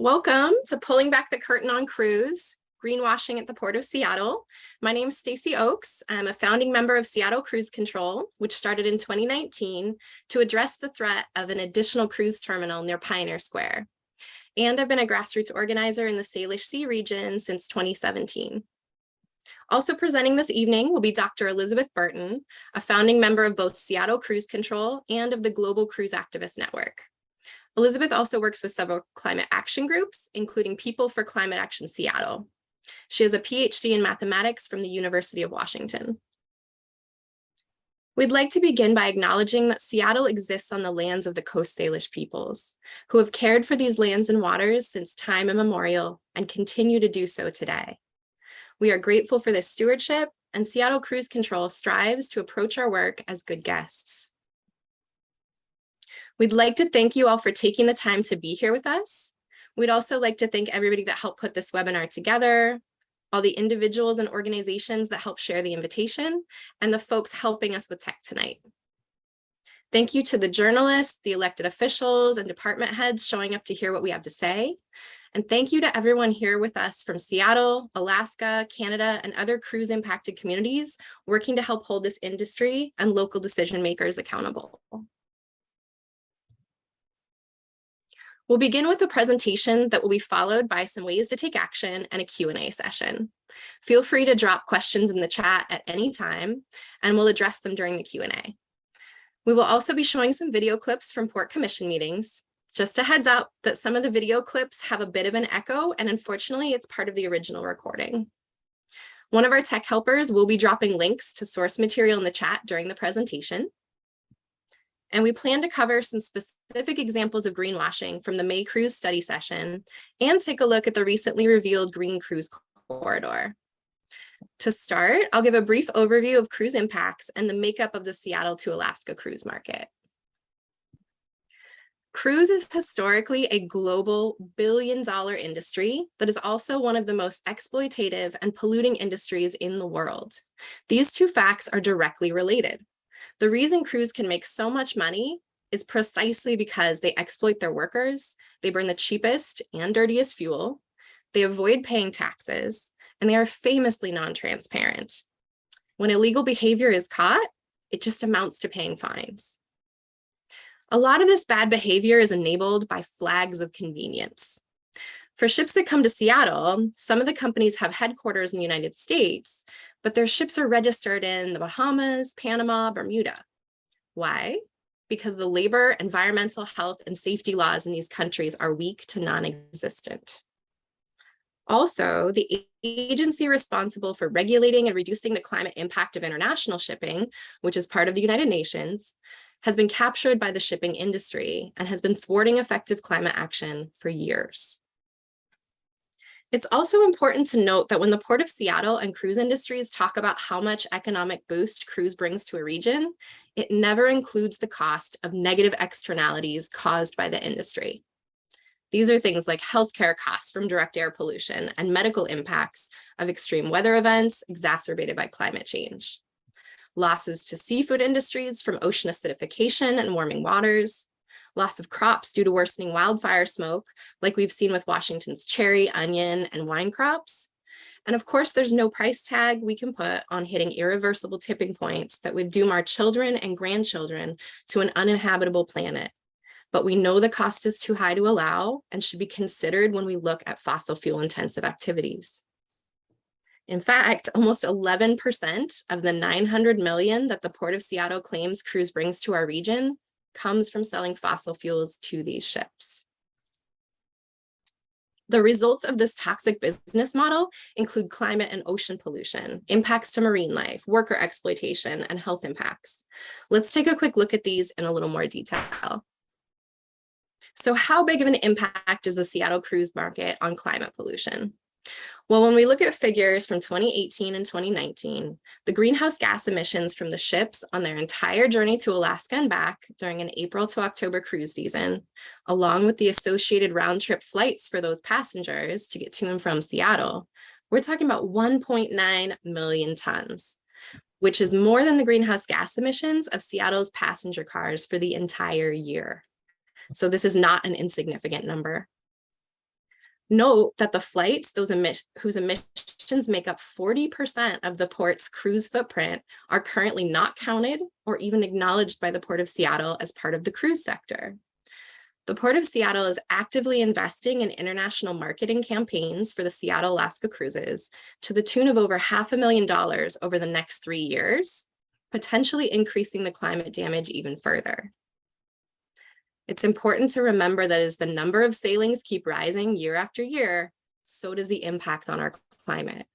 Welcome to Pulling Back the Curtain on Cruise, Greenwashing at the Port of Seattle. My name is Stacy Oakes. I'm a founding member of Seattle Cruise Control, which started in 2019 to address the threat of an additional cruise terminal near Pioneer Square. And I've been a grassroots organizer in the Salish Sea region since 2017. Also presenting this evening will be Dr. Elizabeth Burton, a founding member of both Seattle Cruise Control and of the Global Cruise Activist Network. Elizabeth also works with several climate action groups, including People for Climate Action Seattle. She has a PhD in mathematics from the University of Washington. We'd like to begin by acknowledging that Seattle exists on the lands of the Coast Salish peoples, who have cared for these lands and waters since time immemorial and continue to do so today. We are grateful for this stewardship, and Seattle Cruise Control strives to approach our work as good guests. We'd like to thank you all for taking the time to be here with us. We'd also like to thank everybody that helped put this webinar together, all the individuals and organizations that helped share the invitation, and the folks helping us with tech tonight. Thank you to the journalists, the elected officials, and department heads showing up to hear what we have to say. And thank you to everyone here with us from Seattle, Alaska, Canada, and other cruise impacted communities working to help hold this industry and local decision makers accountable. We'll begin with a presentation that will be followed by some ways to take action and a Q&A session. Feel free to drop questions in the chat at any time, and we'll address them during the Q&A. We will also be showing some video clips from Port Commission meetings. Just a heads up that some of the video clips have a bit of an echo, and unfortunately, it's part of the original recording. One of our tech helpers will be dropping links to source material in the chat during the presentation. And we plan to cover some specific examples of greenwashing from the May Cruise study session and take a look at the recently revealed Green Cruise Corridor. To start, I'll give a brief overview of cruise impacts and the makeup of the Seattle to Alaska cruise market. Cruise is historically a global billion-dollar industry that is also one of the most exploitative and polluting industries in the world. These two facts are directly related. The reason cruise can make so much money is precisely because they exploit their workers, they burn the cheapest and dirtiest fuel, they avoid paying taxes, and they are famously non-transparent. When illegal behavior is caught, it just amounts to paying fines. A lot of this bad behavior is enabled by flags of convenience. For ships that come to Seattle, some of the companies have headquarters in the United States, but their ships are registered in the Bahamas, Panama, Bermuda. Why? Because the labor, environmental health, and safety laws in these countries are weak to non-existent. Also, the agency responsible for regulating and reducing the climate impact of international shipping, which is part of the United Nations, has been captured by the shipping industry and has been thwarting effective climate action for years. It's also important to note that when the Port of Seattle and cruise industries talk about how much economic boost cruise brings to a region, it never includes the cost of negative externalities caused by the industry. These are things like healthcare costs from direct air pollution and medical impacts of extreme weather events exacerbated by climate change. Losses to seafood industries from ocean acidification and warming waters, loss of crops due to worsening wildfire smoke, like we've seen with Washington's cherry, onion, and wine crops. And of course, there's no price tag we can put on hitting irreversible tipping points that would doom our children and grandchildren to an uninhabitable planet. But we know the cost is too high to allow and should be considered when we look at fossil fuel intensive activities. In fact, almost 11% of the 900 million that the Port of Seattle claims cruise brings to our region comes from selling fossil fuels to these ships. The results of this toxic business model include climate and ocean pollution, impacts to marine life, worker exploitation, and health impacts. Let's take a quick look at these in a little more detail. So how big of an impact is the Seattle cruise market on climate pollution? Well, when we look at figures from 2018 and 2019, the greenhouse gas emissions from the ships on their entire journey to Alaska and back during an April to October cruise season, along with the associated round trip flights for those passengers to get to and from Seattle, we're talking about 1.9 million tons, which is more than the greenhouse gas emissions of Seattle's passenger cars for the entire year. So this is not an insignificant number. Note that the flights, whose emissions make up 40% of the port's cruise footprint, are currently not counted or even acknowledged by the Port of Seattle as part of the cruise sector. The Port of Seattle is actively investing in international marketing campaigns for the Seattle-Alaska cruises to the tune of over $500,000 over the next 3 years, potentially increasing the climate damage even further. It's important to remember that as the number of sailings keep rising year after year, so does the impact on our climate.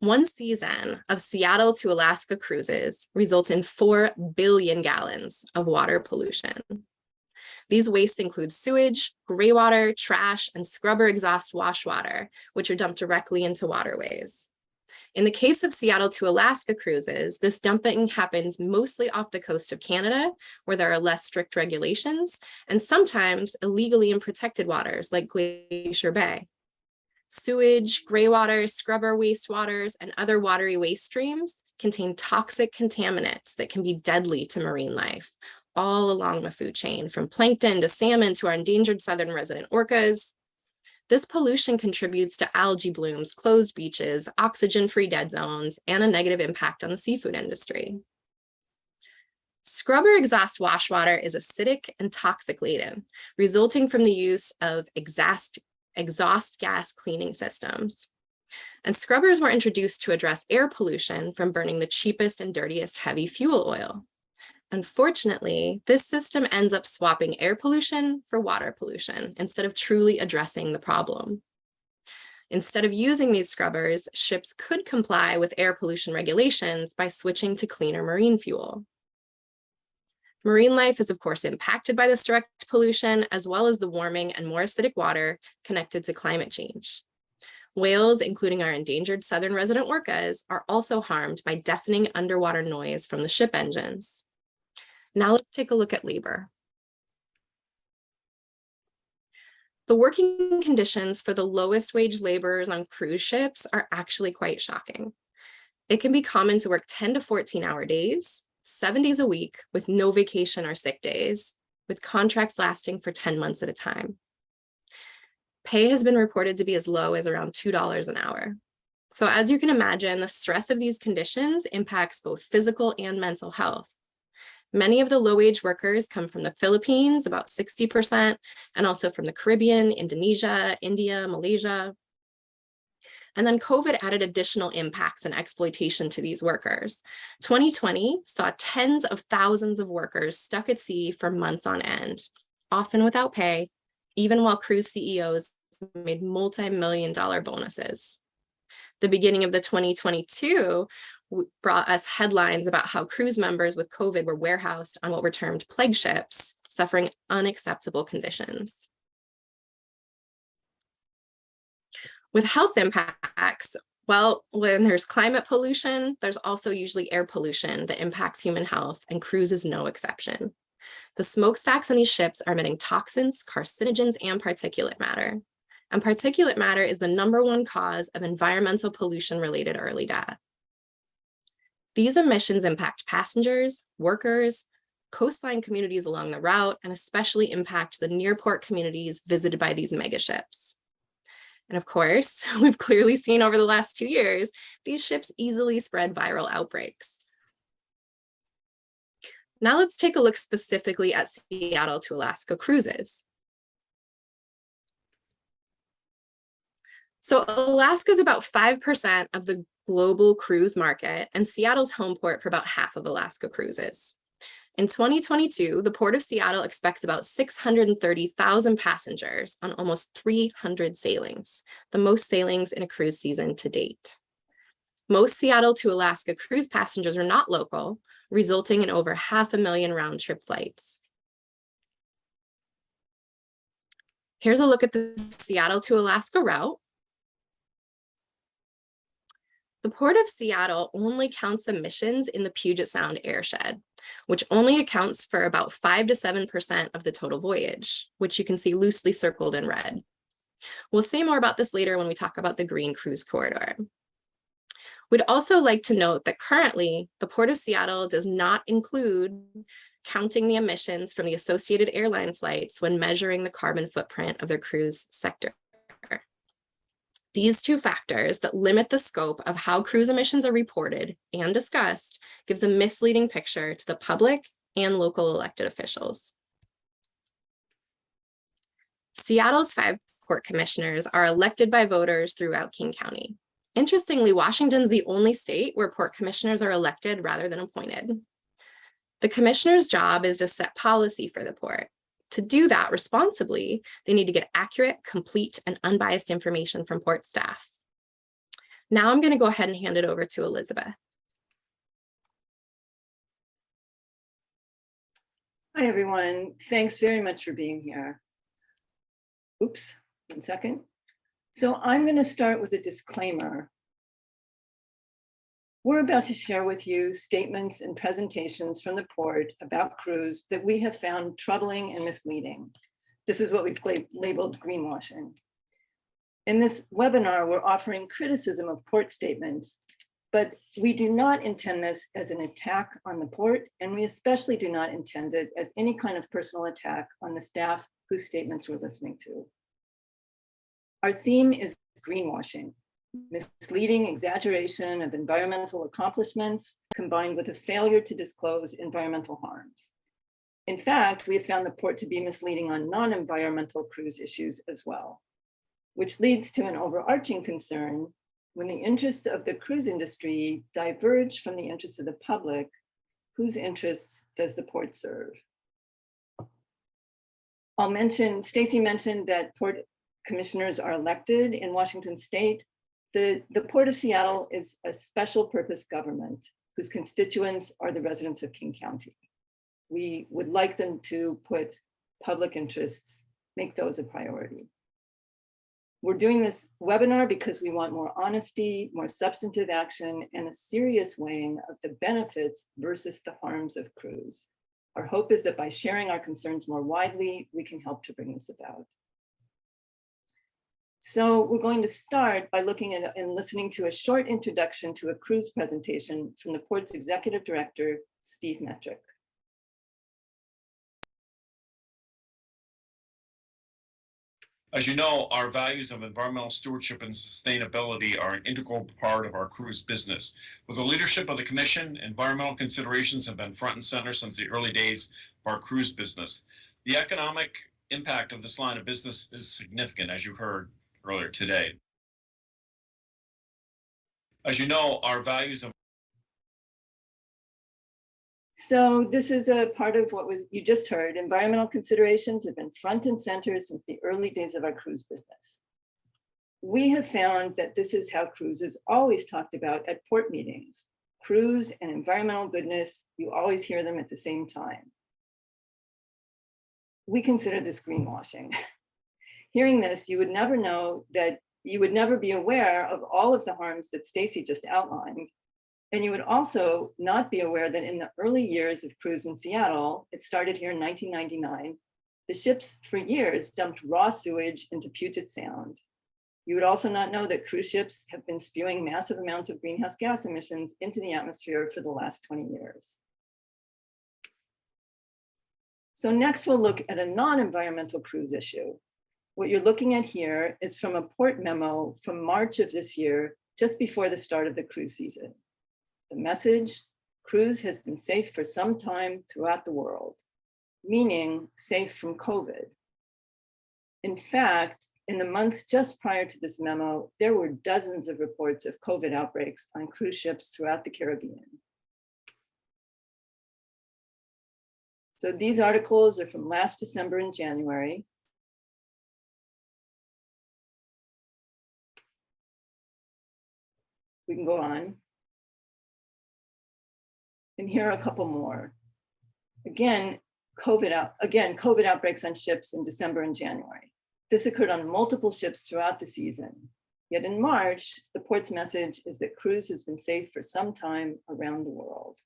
One season of Seattle to Alaska cruises results in 4 billion gallons of water pollution. These wastes include sewage, gray water, trash, and scrubber exhaust wash water, which are dumped directly into waterways. In the case of Seattle to Alaska cruises, this dumping happens mostly off the coast of Canada, where there are less strict regulations, and sometimes illegally in protected waters like Glacier Bay. Sewage, gray water, scrubber wastewaters, and other watery waste streams contain toxic contaminants that can be deadly to marine life, all along the food chain, from plankton to salmon to our endangered southern resident orcas. This pollution contributes to algae blooms, closed beaches, oxygen-free dead zones, and a negative impact on the seafood industry. Scrubber exhaust wash water is acidic and toxic laden, resulting from the use of exhaust gas cleaning systems. And scrubbers were introduced to address air pollution from burning the cheapest and dirtiest heavy fuel oil. Unfortunately, this system ends up swapping air pollution for water pollution instead of truly addressing the problem. Instead of using these scrubbers, ships could comply with air pollution regulations by switching to cleaner marine fuel. Marine life is, of course, impacted by this direct pollution, as well as the warming and more acidic water connected to climate change. Whales, including our endangered southern resident orcas, are also harmed by deafening underwater noise from the ship engines. Now let's take a look at labor. The working conditions for the lowest wage laborers on cruise ships are actually quite shocking. It can be common to work 10 to 14-hour days, 7 days a week with no vacation or sick days, with contracts lasting for 10 months at a time. Pay has been reported to be as low as around $2 an hour. So as you can imagine, the stress of these conditions impacts both physical and mental health. Many of the low-wage workers come from the Philippines, about 60%, and also from the Caribbean, Indonesia, India, Malaysia. And then COVID added additional impacts and exploitation to these workers. 2020 saw tens of thousands of workers stuck at sea for months on end, often without pay, even while cruise CEOs made multi-million-dollar bonuses. The beginning of the 2022 brought us headlines about how cruise members with COVID were warehoused on what were termed plague ships, suffering unacceptable conditions. With health impacts, well, when there's climate pollution, there's also usually air pollution that impacts human health, and cruise is no exception. The smokestacks on these ships are emitting toxins, carcinogens, and particulate matter. And particulate matter is the #1 cause of environmental pollution-related early death. These emissions impact passengers, workers, coastline communities along the route, and especially impact the near-port communities visited by these megaships. And of course, we've clearly seen over the last 2 years, these ships easily spread viral outbreaks. Now let's take a look specifically at Seattle to Alaska cruises. So Alaska is about 5% of the global cruise market, and Seattle's home port for about half of Alaska cruises. In 2022, the Port of Seattle expects about 630,000 passengers on almost 300 sailings, the most sailings in a cruise season to date. Most Seattle to Alaska cruise passengers are not local, resulting in over 500,000 round-trip flights. Here's a look at the Seattle to Alaska route. The Port of Seattle only counts emissions in the Puget Sound airshed, which only accounts for about 5 to 7% of the total voyage, which you can see loosely circled in red. We'll say more about this later when we talk about the Green Cruise Corridor. We'd also like to note that currently, the Port of Seattle does not include counting the emissions from the associated airline flights when measuring the carbon footprint of their cruise sector. These two factors that limit the scope of how cruise emissions are reported and discussed gives a misleading picture to the public and local elected officials. Seattle's 5 port commissioners are elected by voters throughout King County. Interestingly, Washington's the only state where port commissioners are elected rather than appointed. The commissioner's job is to set policy for the port. To do that responsibly, they need to get accurate, complete, and unbiased information from port staff. Now I'm going to go ahead and hand it over to Elizabeth. Hi, everyone. Thanks very much for being here. Oops, 1 second. So I'm going to start with a disclaimer. We're about to share with you statements and presentations from the port about cruise that we have found troubling and misleading. This is what we've labeled greenwashing. In this webinar, we're offering criticism of port statements, but we do not intend this as an attack on the port, and we especially do not intend it as any kind of personal attack on the staff whose statements we're listening to. Our theme is greenwashing, misleading exaggeration of environmental accomplishments combined with a failure to disclose environmental harms. In fact, we have found the port to be misleading on non-environmental cruise issues as well, which leads to an overarching concern: when the interests of the cruise industry diverge from the interests of the public, whose interests does the port serve? Stacy mentioned that port commissioners are elected in Washington state. The Port of Seattle is a special purpose government whose constituents are the residents of King County. We would like them to put public interests, make those a priority. We're doing this webinar because we want more honesty, more substantive action, and a serious weighing of the benefits versus the harms of cruise. Our hope is that by sharing our concerns more widely, we can help to bring this about. So we're going to start by looking at and listening to a short introduction to a cruise presentation from the port's executive director, Steve Metrick. As you know, our values of environmental stewardship and sustainability are an integral part of our cruise business. With the leadership of the Commission, environmental considerations have been front and center since the early days of our cruise business. The economic impact of this line of business is significant, as you heard earlier today. As you know, our values of So this is a part of what you just heard. Environmental considerations have been front and center since the early days of our cruise business. We have found that this is how cruise is always talked about at port meetings. Cruise and environmental goodness, you always hear them at the same time. We consider this greenwashing. Hearing this, you would never know that, you would never be aware of all of the harms that Stacy just outlined. And you would also not be aware that in the early years of cruise in Seattle, it started here in 1999, the ships for years dumped raw sewage into Puget Sound. You would also not know that cruise ships have been spewing massive amounts of greenhouse gas emissions into the atmosphere for the last 20 years. So next we'll look at a non-environmental cruise issue. What you're looking at here is from a port memo from March of this year, just before the start of the cruise season. The message: cruise has been safe for some time throughout the world, meaning safe from COVID. In fact, in the months just prior to this memo, there were dozens of reports of COVID outbreaks on cruise ships throughout the Caribbean. So these articles are from last December and January. We can go on. And here are a couple more. Again, COVID outbreaks on ships in December and January. This occurred on multiple ships throughout the season. Yet in March, the port's message is that cruise has been safe for some time around the world.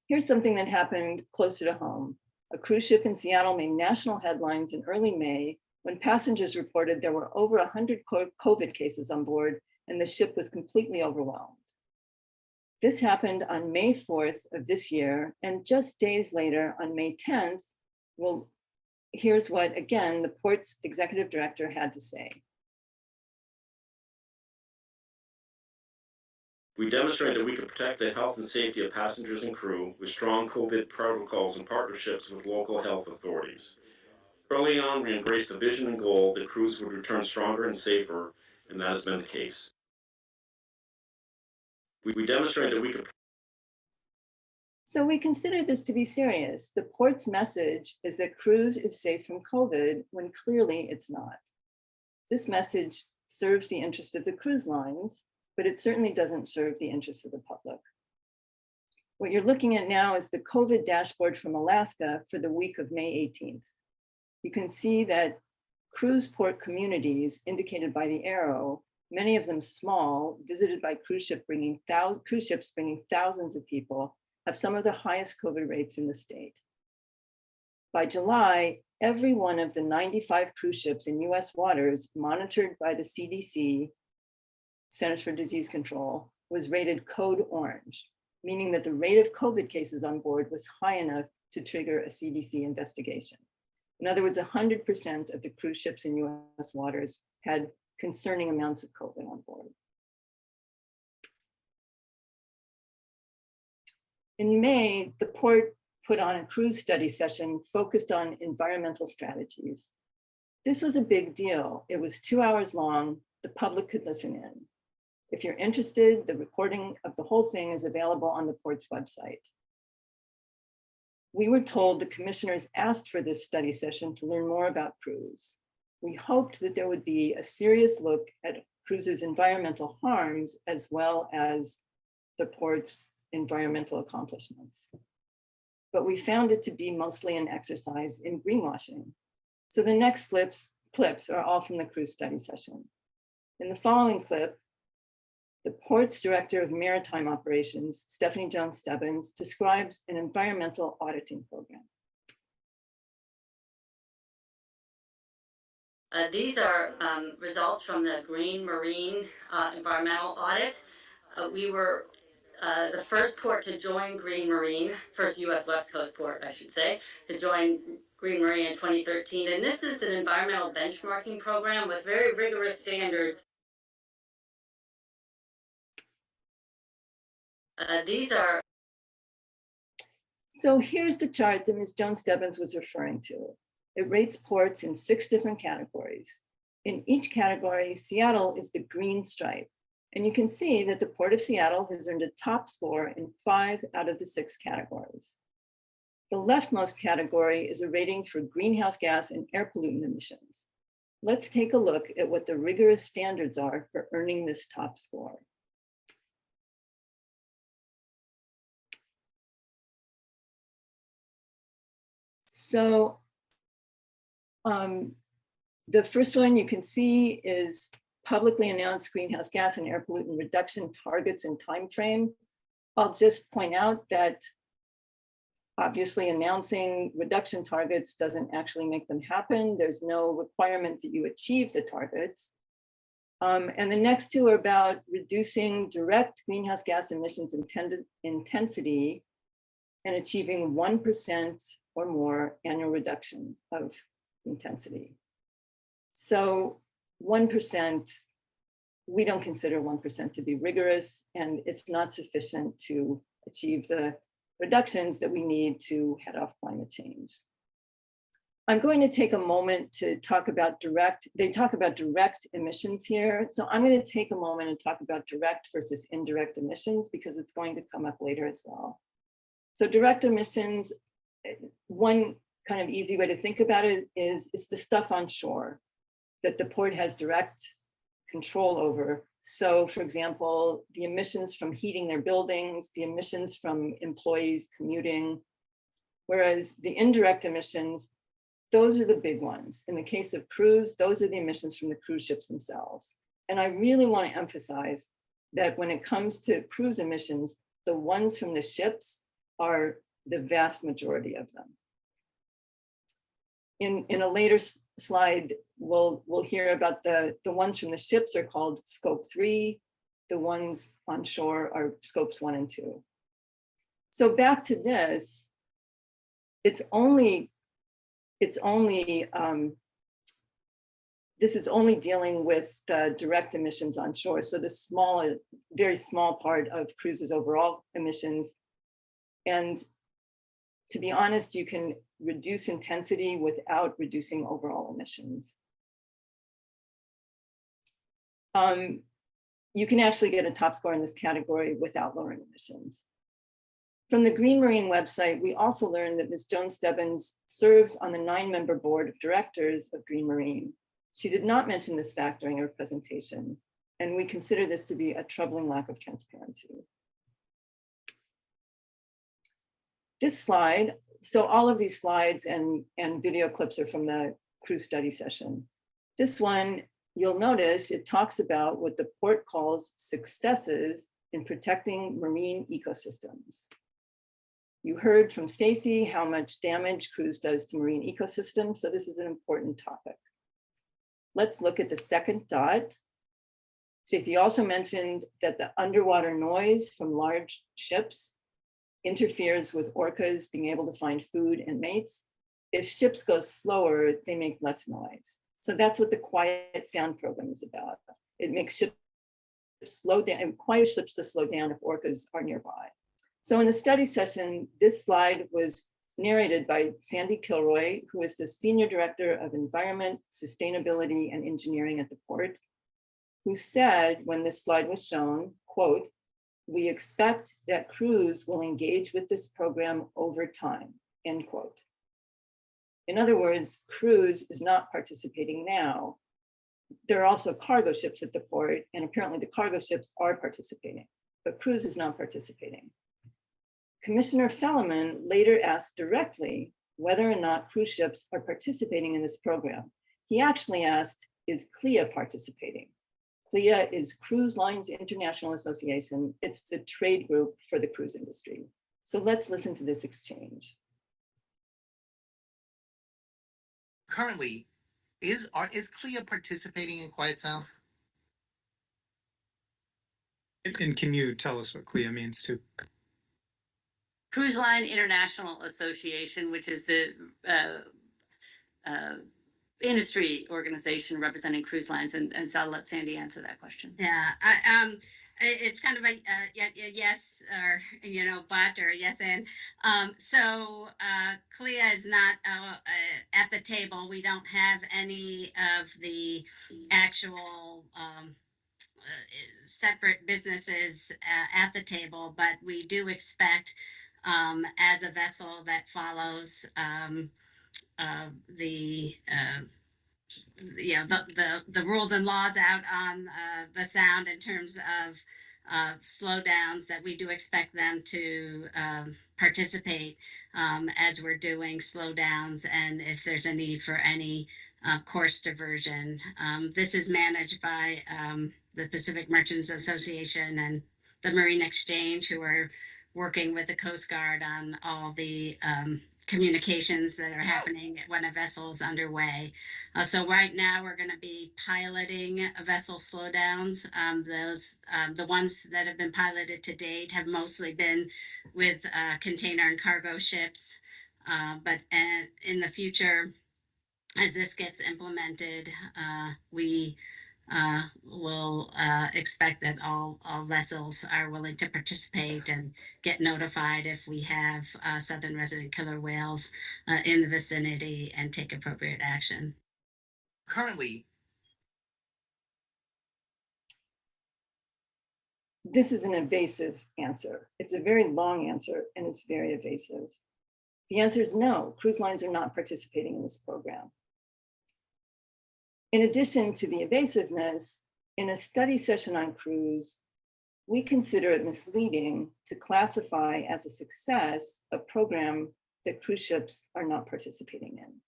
Here's something that happened closer to home. A cruise ship in Seattle made national headlines in early May when passengers reported there were over 100 COVID cases on board and the ship was completely overwhelmed. This happened on May 4th of this year, and just days later, on May 10th, well, here's what, again, the port's executive director had to say. We demonstrated that we could protect the health and safety of passengers and crew with strong COVID protocols and partnerships with local health authorities. Early on, we embraced the vision and goal that crews would return stronger and safer, and that has been the case. We demonstrated that we could. So we consider this to be serious. The port's message is that cruise is safe from COVID when clearly it's not. This message serves the interest of the cruise lines, but it certainly doesn't serve the interest of the public. What you're looking at now is the COVID dashboard from Alaska for the week of May 18th. You can see that cruise port communities indicated by the arrow, many of them small, visited by cruise ships bringing thousands of people, have some of the highest COVID rates in the state. By July, every one of the 95 cruise ships in US waters monitored by the CDC, Centers for Disease Control, was rated code orange, meaning that the rate of COVID cases on board was high enough to trigger a CDC investigation. In other words, 100% of the cruise ships in US waters had concerning amounts of COVID on board. In May, the port put on a cruise study session focused on environmental strategies. This was a big deal. It was 2 hours long. The public could listen in. If you're interested, the recording of the whole thing is available on the port's website. We were told the commissioners asked for this study session to learn more about cruise. We hoped that there would be a serious look at cruise's environmental harms as well as the port's environmental accomplishments. But we found it to be mostly an exercise in greenwashing. So the next clips are all from the cruise study session. In the following clip, the port's director of maritime operations, Stephanie Jones-Stebbins, describes an environmental auditing program. These are results from the Green Marine environmental audit. We were the first port to join Green Marine, first US West Coast port, I should say, to join Green Marine in 2013. And this is an environmental benchmarking program with very rigorous standards. These are. So here's the chart that Ms. Jones-Stebbins was referring to. It rates ports in 6 different categories. In each category, Seattle is the green stripe. And you can see that the Port of Seattle has earned a top score in 5 out of the 6 categories. The leftmost category is a rating for greenhouse gas and air pollutant emissions. Let's take a look at what the rigorous standards are for earning this top score. So the first one you can see is publicly announced greenhouse gas and air pollutant reduction targets and timeframe. I'll just point out that obviously announcing reduction targets doesn't actually make them happen. There's no requirement that you achieve the targets. And the next 2 are about reducing direct greenhouse gas emissions intensity and achieving 1% or more annual reduction of intensity. So 1%, we don't consider 1% to be rigorous, and it's not sufficient to achieve the reductions that we need to head off climate change. I'm going to take a moment to talk about they talk about direct emissions here. So I'm going to take a moment and talk about direct versus indirect emissions because it's going to come up later as well. So direct emissions, one kind of easy way to think about it is it's the stuff on shore that the port has direct control over. So for example, the emissions from heating their buildings, the emissions from employees commuting, whereas the indirect emissions, those are the big ones. In the case of cruise, those are the emissions from the cruise ships themselves. And I really want to emphasize that when it comes to cruise emissions, the ones from the ships are the vast majority of them. In a later slide, we'll hear about the ones from the ships are called scope 3. The ones on shore are scopes 1 and 2. So back to this, this is only dealing with the direct emissions on shore. So the very small part of cruises' overall emissions. And to be honest, you can reduce intensity without reducing overall emissions. You can actually get a top score in this category without lowering emissions. From the Green Marine website, we also learned that Ms. Jones-Stebbins serves on the 9-member board of directors of Green Marine. She did not mention this fact during her presentation, and we consider this to be a troubling lack of transparency. This slide, so all of these slides and video clips are from the cruise study session. This one, you'll notice it talks about what the port calls successes in protecting marine ecosystems. You heard from Stacy how much damage cruise does to marine ecosystems, so this is an important topic. Let's look at the second dot. Stacy also mentioned that the underwater noise from large ships interferes with orcas being able to find food and mates. If ships go slower, they make less noise. So that's what the Quiet Sound program is about. It makes ships slow down and requires ships to slow down if orcas are nearby. So in the study session, this slide was narrated by Sandy Kilroy, who is the Senior Director of Environment, Sustainability, and Engineering at the port, who said when this slide was shown, quote, "We expect that crews will engage with this program over time," end quote. In other words, cruise is not participating now. There are also cargo ships at the port, and apparently the cargo ships are participating, but cruise is not participating. Commissioner Felleman later asked directly whether or not cruise ships are participating in this program. He actually asked, is CLIA participating? CLIA is Cruise Lines International Association. It's the trade group for the cruise industry. So let's listen to this exchange. Currently, is CLIA participating in Quiet Sound? And can you tell us what CLIA means too? Cruise Line International Association, which is the industry organization representing cruise lines, and so I'll let Sandy answer that question. Yeah, it's kind of a yes or but or yes and. So CLIA is not at the table. We don't have any of the actual separate businesses at the table, but we do expect as a vessel that follows the rules and laws out on the sound in terms of slowdowns, that we do expect them to participate as we're doing slowdowns, and if there's a need for any course diversion. This is managed by the Pacific Merchants Association and the Marine Exchange, who are working with the Coast Guard on all the communications that are happening when a vessel is underway. So right now we're going to be piloting vessel slowdowns. The ones that have been piloted to date have mostly been with container and cargo ships. But in the future, as this gets implemented, we will expect that all vessels are willing to participate and get notified if we have southern resident killer whales in the vicinity and take appropriate action. Currently, this is an evasive answer. It's a very long answer, and it's very evasive. The answer is no, cruise lines are not participating in this program. In addition to the evasiveness, in a study session on cruise, we consider it misleading to classify as a success a program that cruise ships are not participating in.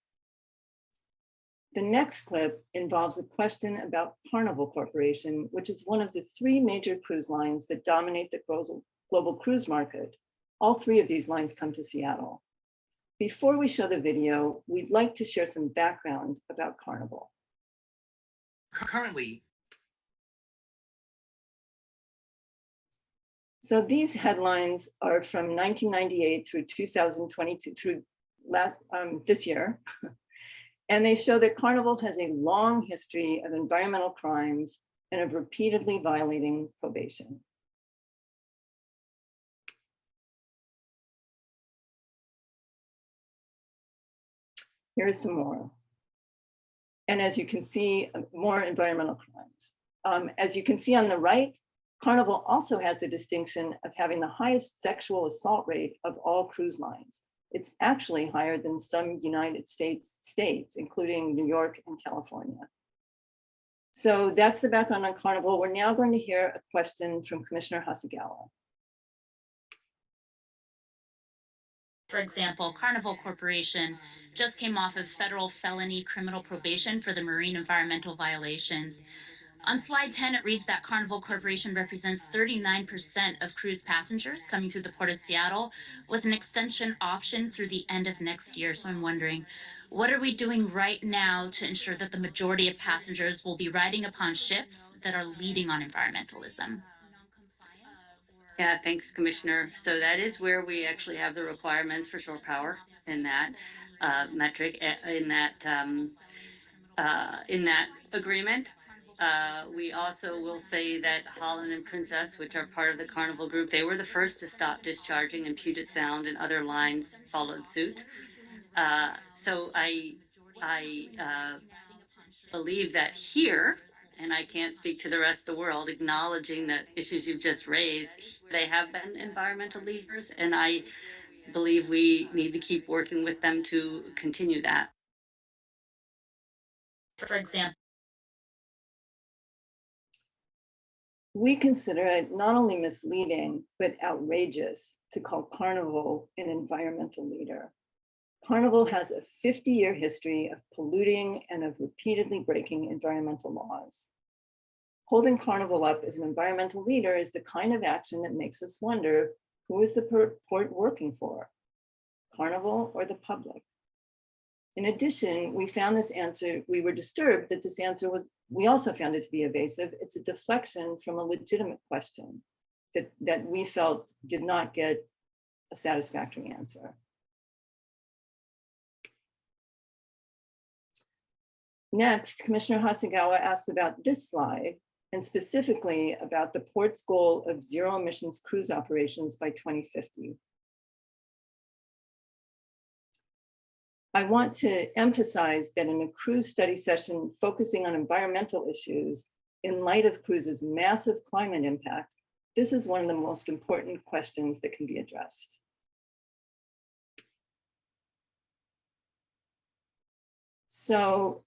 The next clip involves a question about Carnival Corporation, which is one of the 3 major cruise lines that dominate the global cruise market. All 3 of these lines come to Seattle. Before we show the video, we'd like to share some background about Carnival. Currently, So these headlines are from 1998 through 2022, through this year. And they show that Carnival has a long history of environmental crimes and of repeatedly violating probation. Here's some more. And as you can see, more environmental crimes. As you can see on the right, Carnival also has the distinction of having the highest sexual assault rate of all cruise lines. It's actually higher than some United States states, including New York and California. So that's the background on Carnival. We're now going to hear a question from Commissioner Hasegawa. For example, Carnival Corporation just came off of federal felony criminal probation for the marine environmental violations. On slide 10, it reads that Carnival Corporation represents 39% of cruise passengers coming through the Port of Seattle with an extension option through the end of next year. So I'm wondering, what are we doing right now to ensure that the majority of passengers will be riding upon ships that are leading on environmentalism? Yeah, thanks, Commissioner. So that is where we actually have the requirements for shore power in that metric, in that agreement. We also will say that Holland and Princess, which are part of the Carnival group, they were the first to stop discharging, and Puget Sound and other lines followed suit. So I believe that here, and I can't speak to the rest of the world, acknowledging the issues you've just raised, they have been environmental leaders, and I believe we need to keep working with them to continue that. For example, We consider it not only misleading, but outrageous to call Carnival an environmental leader. Carnival has a 50-year history of polluting and of repeatedly breaking environmental laws. Holding Carnival up as an environmental leader is the kind of action that makes us wonder, who is the port working for? Carnival or the public? In addition, we found this answer, we were disturbed that this answer was, we also found it to be evasive. It's a deflection from a legitimate question that we felt did not get a satisfactory answer. Next, Commissioner Hasegawa asked about this slide, and specifically about the port's goal of zero emissions cruise operations by 2050. I want to emphasize that in a cruise study session focusing on environmental issues, in light of cruise's massive climate impact, this is one of the most important questions that can be addressed. So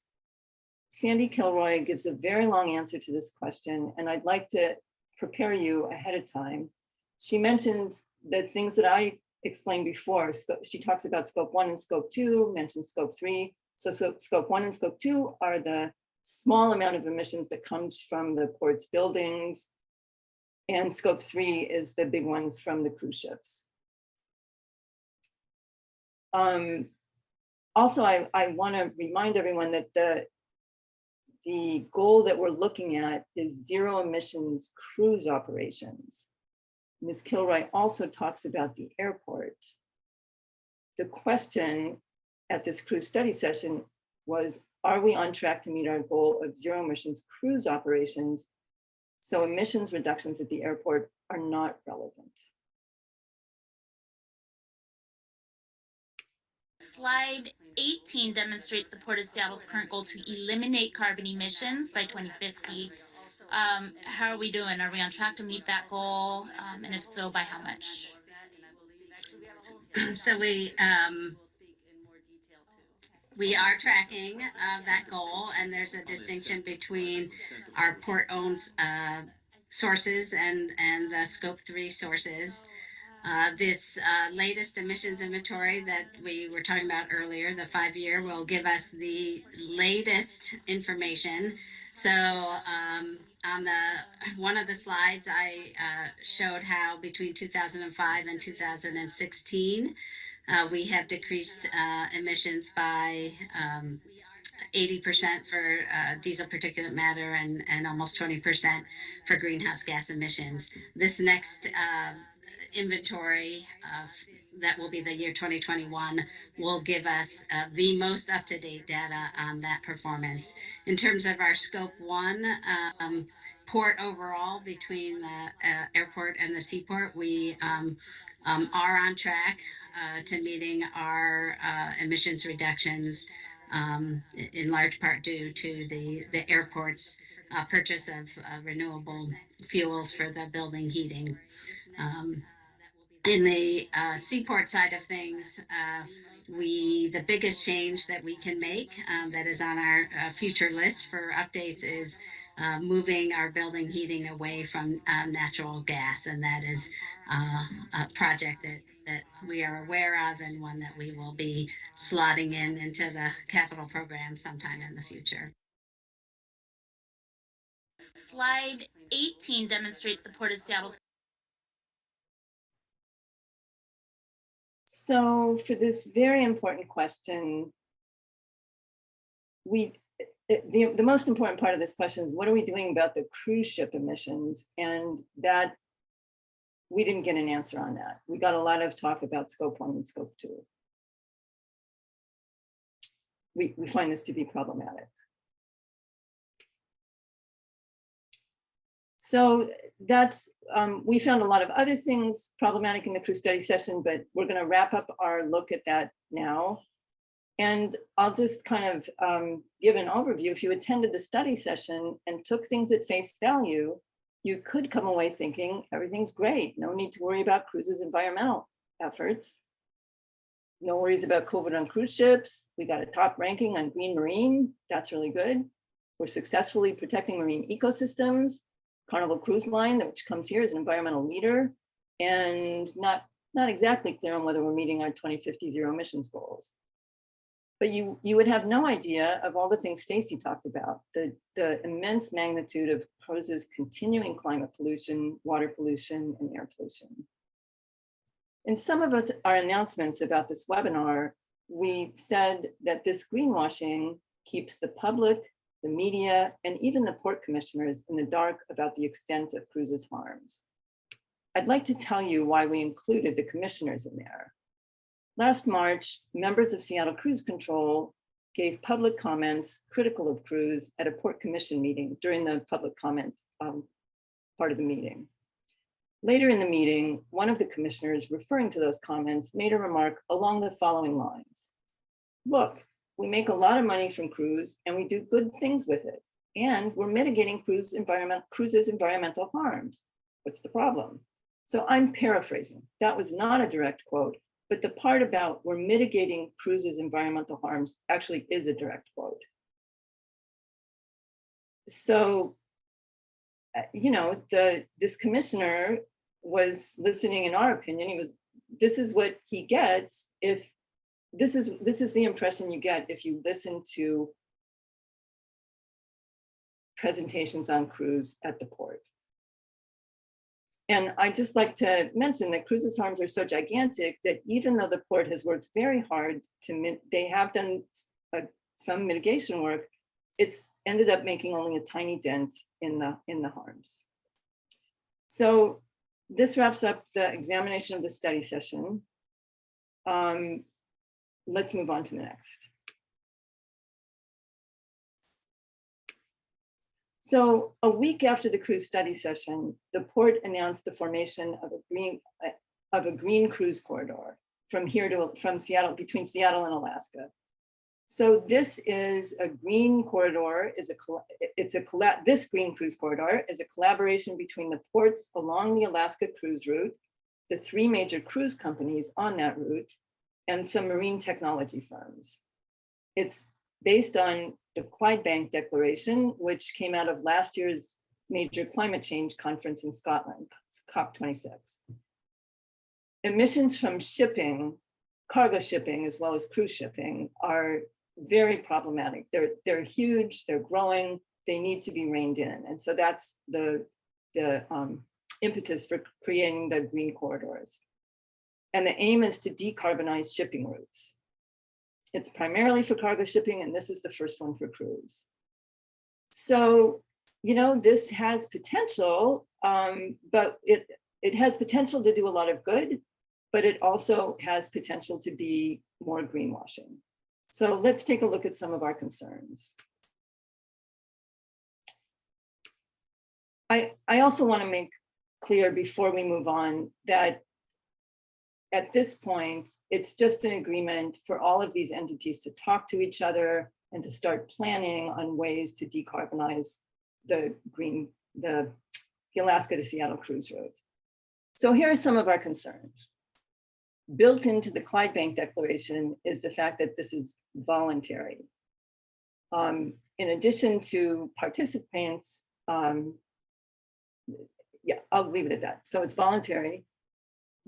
Sandy Kilroy gives a very long answer to this question, and I'd like to prepare you ahead of time. She mentions the things that I explained before. She talks about scope 1 and scope 2, mentions scope 3. So scope 1 and scope 2 are the small amount of emissions that comes from the port's buildings, and scope 3 is the big ones from the cruise ships. Also, I want to remind everyone that the goal that we're looking at is zero emissions cruise operations. Ms. Kilroy also talks about the airport. The question at this cruise study session was, are we on track to meet our goal of zero emissions cruise operations? So emissions reductions at the airport are not relevant. slide 18 demonstrates the Port of Seattle's current goal to eliminate carbon emissions by 2050. How are we doing? Are we on track to meet that goal? And if so, by how much? So we are tracking that goal, and there's a distinction between our port owns sources and the scope 3 sources. This latest emissions inventory that we were talking about earlier, the 5-year, will give us the latest information. So on one of the slides, I showed how between 2005 and 2016, we have decreased emissions by 80% for diesel particulate matter and almost 20% for greenhouse gas emissions. This next inventory that will be the year 2021 will give us the most up-to-date data on that performance. In terms of our scope 1 port overall between the airport and the seaport, we are on track to meeting our emissions reductions, in large part due to the airport's purchase of renewable fuels for the building heating. In the seaport side of things, the biggest change that we can make that is on our future list for updates is moving our building heating away from natural gas, and that is a project that we are aware of and one that we will be slotting into the capital program sometime in the future. Slide 18 demonstrates the Port of Seattle's. So for this very important question, the most important part of this question is, what are we doing about the cruise ship emissions? And that we didn't get an answer on that. We got a lot of talk about scope 1 and scope 2. We find this to be problematic. So that's, we found a lot of other things problematic in the cruise study session, but we're going to wrap up our look at that now. And I'll just kind of give an overview. If you attended the study session and took things at face value, you could come away thinking everything's great. No need to worry about cruises' environmental efforts. No worries about COVID on cruise ships. We got a top ranking on green marine. That's really good. We're successfully protecting marine ecosystems. Carnival Cruise Line, which comes here as an environmental leader, and not exactly clear on whether we're meeting our 2050 zero emissions goals. But you would have no idea of all the things Stacy talked about, the immense magnitude of cruises' continuing climate pollution, water pollution, and air pollution. In some of our announcements about this webinar, we said that this greenwashing keeps the public, the media, and even the port commissioners in the dark about the extent of cruises' harms. I'd like to tell you why we included the commissioners in there. Last March, members of Seattle Cruise Control gave public comments critical of cruise at a port commission meeting during the public comment part of the meeting. Later in the meeting, one of the commissioners referring to those comments made a remark along the following lines. Look, we make a lot of money from cruise and we do good things with it. And we're mitigating cruises' environmental harms. What's the problem? So I'm paraphrasing. That was not a direct quote, but the part about we're mitigating cruises' environmental harms actually is a direct quote. So, you know, this commissioner was listening, in our opinion, this is what he gets if this is the impression you get if you listen to presentations on cruise at the port. And I'd just like to mention that cruises' harms are so gigantic that even though the port has worked very hard they have done some mitigation work, it's ended up making only a tiny dent in the harms. So this wraps up the examination of the study session. Let's move on to the next. So a week after the cruise study session, the port announced the formation of a green cruise corridor from Seattle, between Seattle and Alaska. So this is a green corridor, this green cruise corridor is a collaboration between the ports along the Alaska cruise route, the 3 major cruise companies on that route, and some marine technology firms. It's based on the Clydebank Declaration, which came out of last year's major climate change conference in Scotland, COP26. Emissions from shipping, cargo shipping, as well as cruise shipping, are very problematic. They're huge, they're growing, they need to be reined in. And so that's the impetus for creating the green corridors. And the aim is to decarbonize shipping routes. It's primarily for cargo shipping, and this is the first one for cruise. So, you know, this has potential, but it has potential to do a lot of good, but it also has potential to be more greenwashing. So let's take a look at some of our concerns. I also want to make clear before we move on that at this point, it's just an agreement for all of these entities to talk to each other and to start planning on ways to decarbonize the Alaska to Seattle cruise route. So here are some of our concerns. Built into the Clydebank Declaration is the fact that this is voluntary. In addition to participants, yeah, I'll leave it at that. So it's voluntary.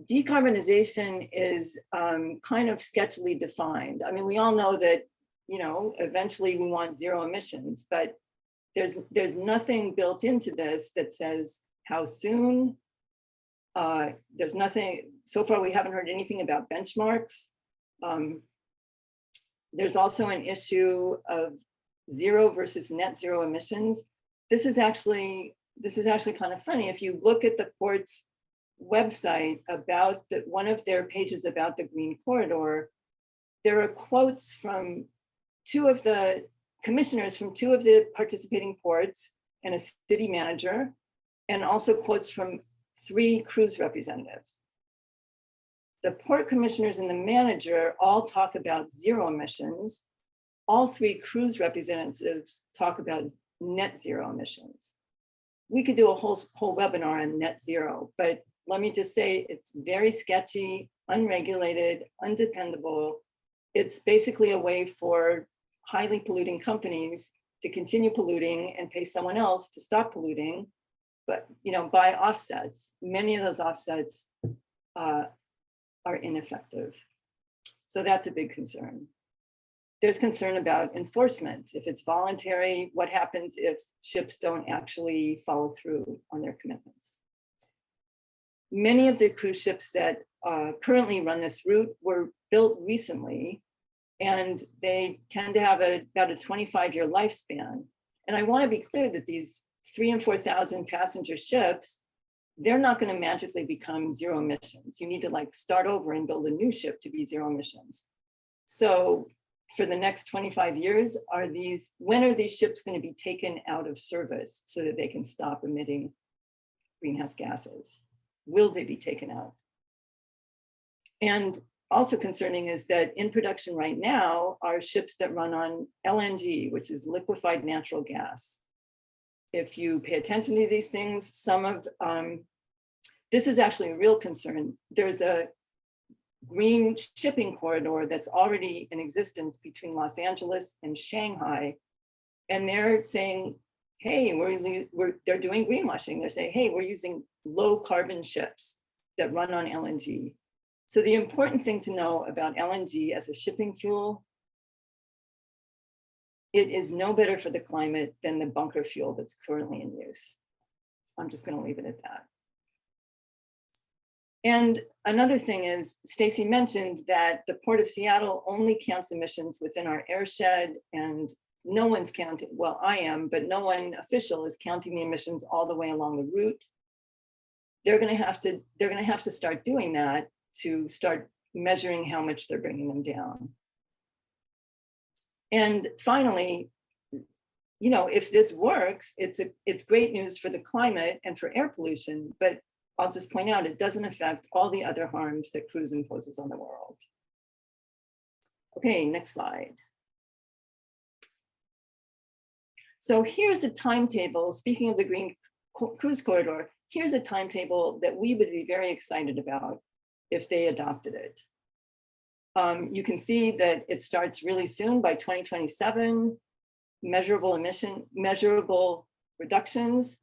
Decarbonization is kind of sketchily defined. I mean, we all know that, you know, eventually we want zero emissions, but there's nothing built into this that says how soon. There's nothing, so far we haven't heard anything about benchmarks. There's also an issue of zero versus net zero emissions. This is actually kind of funny. If you look at the port's website about one of their pages about the Green Corridor, there are quotes from two of the commissioners from two of the participating ports and a city manager, and also quotes from 3 cruise representatives. The port commissioners and the manager all talk about zero emissions. All 3 cruise representatives talk about net zero emissions. We could do a whole webinar on net zero, but let me just say it's very sketchy, unregulated, undependable. It's basically a way for highly polluting companies to continue polluting and pay someone else to stop polluting, but you know, by offsets. Many of those offsets are ineffective. So that's a big concern. There's concern about enforcement. If it's voluntary, what happens if ships don't actually follow through on their commitments? Many of the cruise ships that currently run this route were built recently, and they tend to have about a 25-year lifespan. And I want to be clear that these 3,000 and 4,000 passenger ships, they're not going to magically become zero emissions. You need to like start over and build a new ship to be zero emissions. So for the next 25 years, when are these ships going to be taken out of service so that they can stop emitting greenhouse gases? Will they be taken out? And also concerning is that in production right now are ships that run on LNG, which is liquefied natural gas. If you pay attention to these things, this is actually a real concern. There's a green shipping corridor that's already in existence between Los Angeles and Shanghai. And they're saying, hey, they're doing greenwashing. They're saying, hey, we're using low carbon ships that run on LNG. So the important thing to know about LNG as a shipping fuel, it is no better for the climate than the bunker fuel that's currently in use. I'm just going to leave it at that. And another thing is, Stacy mentioned that the Port of Seattle only counts emissions within our airshed, and no one's counting, well, I am, but no one official is counting the emissions all the way along the route. They're going to have to start doing that to start measuring how much they're bringing them down. And finally, you know, if this works, it's great news for the climate and for air pollution, but I'll just point out, it doesn't affect all the other harms that cruise imposes on the world. Okay, next slide. So here's a timetable, speaking of the Green Cruise Corridor, here's a timetable that we would be very excited about if they adopted it. You can see that it starts really soon by 2027, measurable reductions,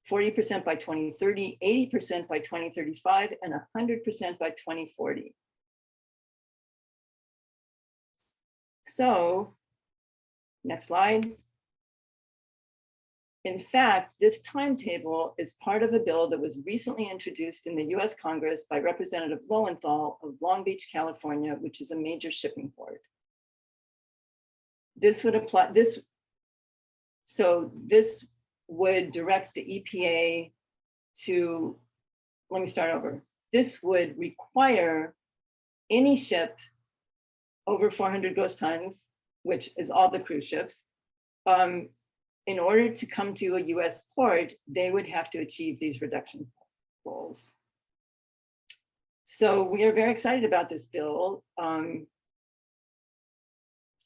40% by 2030, 80% by 2035, and 100% by 2040. So, next slide. In fact, this timetable is part of a bill that was recently introduced in the US Congress by Representative Lowenthal of Long Beach, California, which is a major shipping port. this would apply, so this would direct the EPA to, let me start over. This would require any ship over 400 gross tons, which is all the cruise ships, in order to come to a US port, they would have to achieve these reduction goals. So we are very excited about this bill.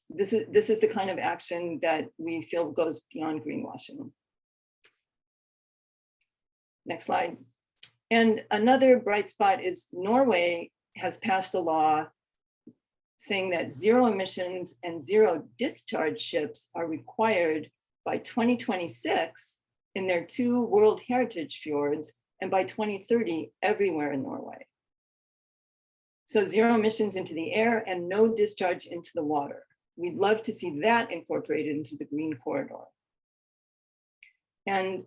This is the kind of action that we feel goes beyond greenwashing. Next slide. And another bright spot is Norway has passed a law saying that zero emissions and zero discharge ships are required by 2026 in their 2 World Heritage fjords, and by 2030 everywhere in Norway. So zero emissions into the air and no discharge into the water. We'd love to see that incorporated into the Green Corridor. And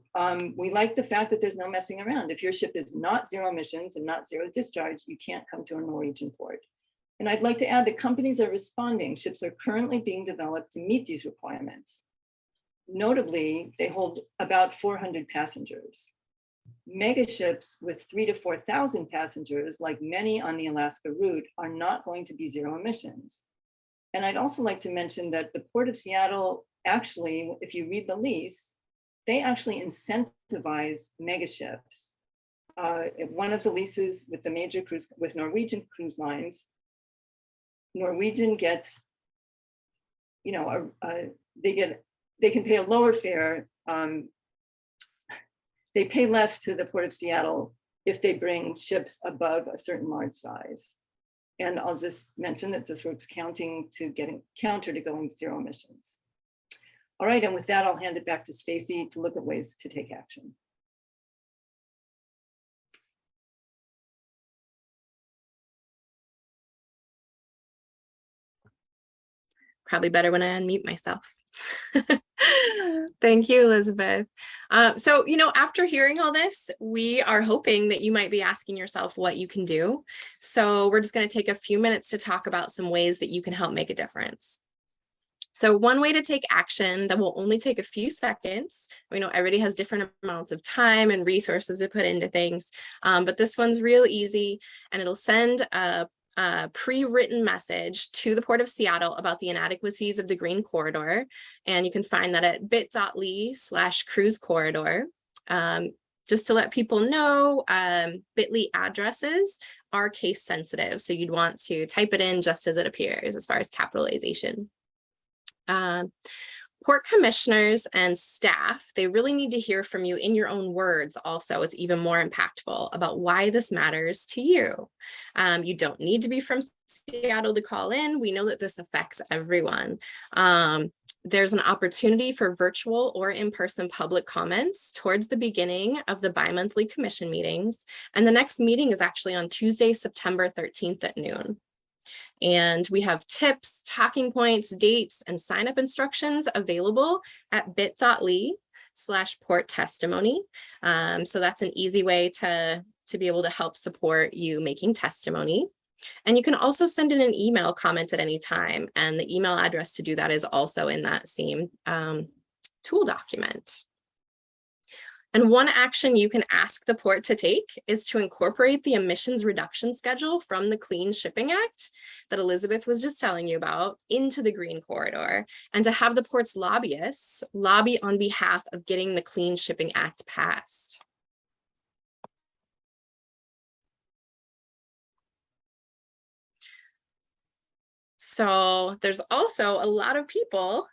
we like the fact that there's no messing around. If your ship is not zero emissions and not zero discharge, you can't come to a Norwegian port. And I'd like to add that companies are responding. Ships are currently being developed to meet these requirements. Notably, they hold about 400 passengers. Mega ships with 3,000 to 4,000 passengers, like many on the Alaska route, are not going to be zero emissions. And I'd also like to mention that the Port of Seattle, actually, if you read the lease, they actually incentivize mega ships. One of the leases with the major cruise, with Norwegian cruise lines, Norwegian gets, you know, they can pay a lower fare. They pay less to the Port of Seattle if they bring ships above a certain large size. And I'll just mention that this works counter to going zero emissions. All right, and with that, I'll hand it back to Stacy to look at ways to take action. Probably better when I unmute myself. Thank you, Elizabeth. So, you know, after hearing all this, we are hoping that you might be asking yourself what you can do. So we're just going to take a few minutes to talk about some ways that you can help make a difference. So one way to take action that will only take a few seconds, we know everybody has different amounts of time and resources to put into things, but this one's real easy, and it'll send a pre-written message to the Port of Seattle about the inadequacies of the Green Corridor. And you can find that at bit.ly/cruise corridor. Just to let people know, bit.ly addresses are case sensitive. So you'd want to type it in just as it appears as far as capitalization. Port commissioners and staff, they really need to hear from you in your own words. Also, it's even more impactful about why this matters to you. You don't need to be from Seattle to call in. We know that this affects everyone. There's an opportunity for virtual or in-person public comments towards the beginning of the bi-monthly commission meetings. And the next meeting is actually on Tuesday, September 13th at noon. And we have tips, talking points, dates, and sign-up instructions available at bit.ly/port testimony. So that's an easy way to be able to help support you making testimony. And you can also send in an email comment at any time. And the email address to do that is also in that same tool document. And one action you can ask the port to take is to incorporate the emissions reduction schedule from the Clean Shipping Act that Elizabeth was just telling you about into the Green Corridor, and to have the port's lobbyists lobby on behalf of getting the Clean Shipping Act passed. So there's also a lot of people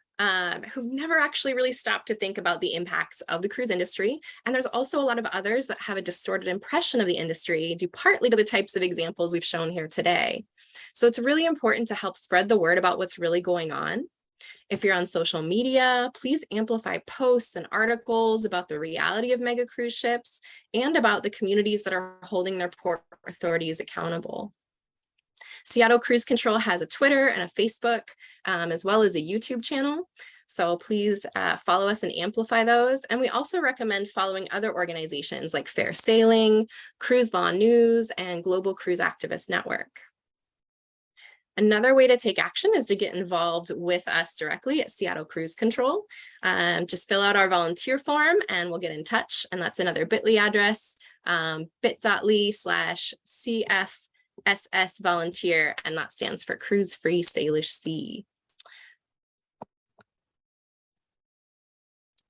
who've never actually really stopped to think about the impacts of the cruise industry. And there's also a lot of others that have a distorted impression of the industry due partly to the types of examples we've shown here today. So it's really important to help spread the word about what's really going on. If you're on social media, please amplify posts and articles about the reality of mega cruise ships and about the communities that are holding their port authorities accountable. Seattle Cruise Control has a Twitter and a Facebook, as well as a YouTube channel. So please follow us and amplify those. And we also recommend following other organizations like Fair Sailing, Cruise Law News, and Global Cruise Activist Network. Another way to take action is to get involved with us directly at Seattle Cruise Control. Just fill out our volunteer form and we'll get in touch. And that's another bit.ly address, bit.ly/CFSS volunteer, and that stands for Cruise Free Salish Sea.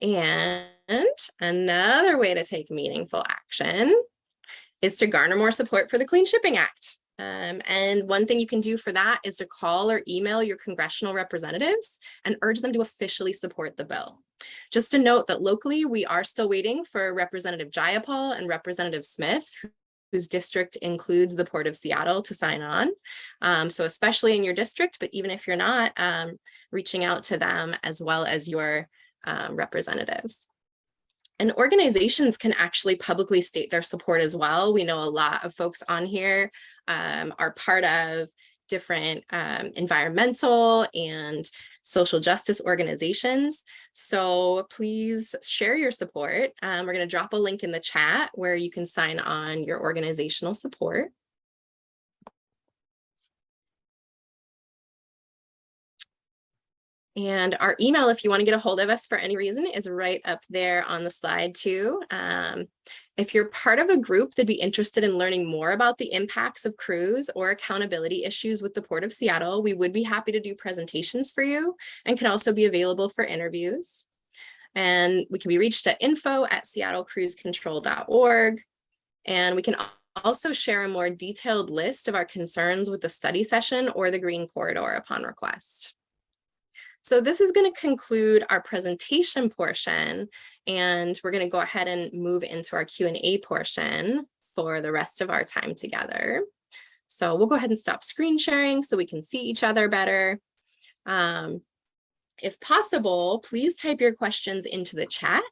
And another way to take meaningful action is to garner more support for the Clean Shipping Act. And one thing you can do for that is to call or email your congressional representatives and urge them to officially support the bill. Just to note that locally, we are still waiting for Representative Jayapal and Representative Smith, whose district includes the Port of Seattle, to sign on. So especially in your district, but even if you're not, reaching out to them as well as your representatives. And organizations can actually publicly state their support as well. We know a lot of folks on here are part of different environmental and social justice organizations. So please share your support. We're going to drop a link in the chat where you can sign on your organizational support. And our email, if you want to get a hold of us for any reason, is right up there on the slide too. If you're part of a group that'd be interested in learning more about the impacts of cruise or accountability issues with the Port of Seattle, we would be happy to do presentations for you and can also be available for interviews. And we can be reached at info@seattlecruisecontrol.org. And we can also share a more detailed list of our concerns with the study session or the Green Corridor upon request. So this is going to conclude our presentation portion, and we're going to go ahead and move into our Q&A portion for the rest of our time together. So we'll go ahead and stop screen sharing so we can see each other better. If possible, please type your questions into the chat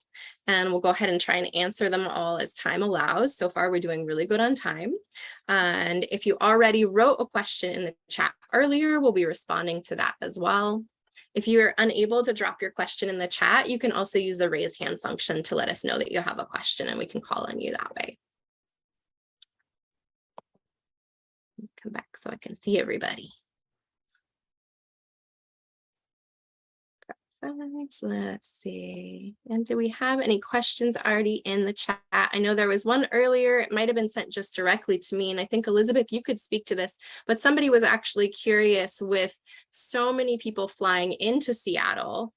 and we'll go ahead and try and answer them all as time allows. So far, we're doing really good on time. And if you already wrote a question in the chat earlier, we'll be responding to that as well. If you're unable to drop your question in the chat, you can also use the raise hand function to let us know that you have a question and we can call on you that way. Come back so I can see everybody. Perfect. Let's see. And do we have any questions already in the chat? I know there was one earlier. It might have been sent just directly to me. And I think, Elizabeth, you could speak to this, but somebody was actually curious with so many people flying into Seattle.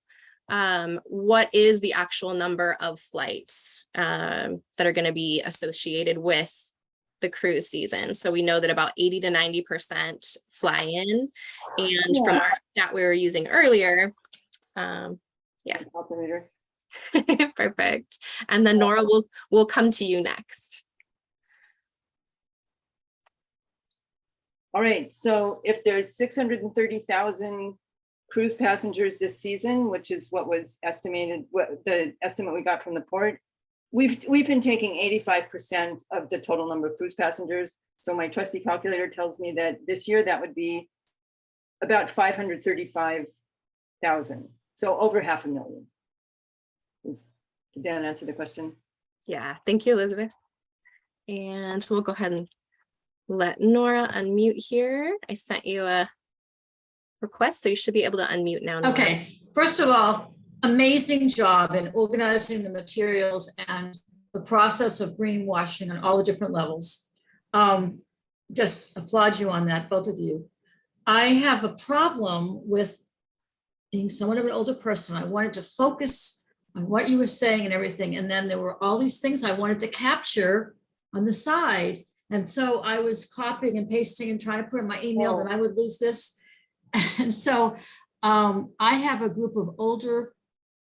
What is the actual number of flights that are going to be associated with the cruise season? So we know that about 80 to 90% fly in. And from our stat we were using earlier, yeah. Perfect. And then Nora will come to you next. All right, so if there's 630,000 cruise passengers this season, which is what was estimated, what the estimate we got from the port, we've been taking 85% of the total number of cruise passengers. So my trusty calculator tells me that this year that would be about 535,000. So over 500,000. Did that answer the question? Yeah, thank you, Elizabeth. And we'll go ahead and let Nora unmute here. I sent you a request, so you should be able to unmute now. Nora. Okay, first of all, amazing job in organizing the materials and the process of greenwashing on all the different levels. Just applaud you on that, both of you. I have a problem with being somewhat of an older person. I wanted to focus on what you were saying and everything. And then there were all these things I wanted to capture on the side. And so I was copying and pasting and trying to put in my email that I would lose this. And so I have a group of older,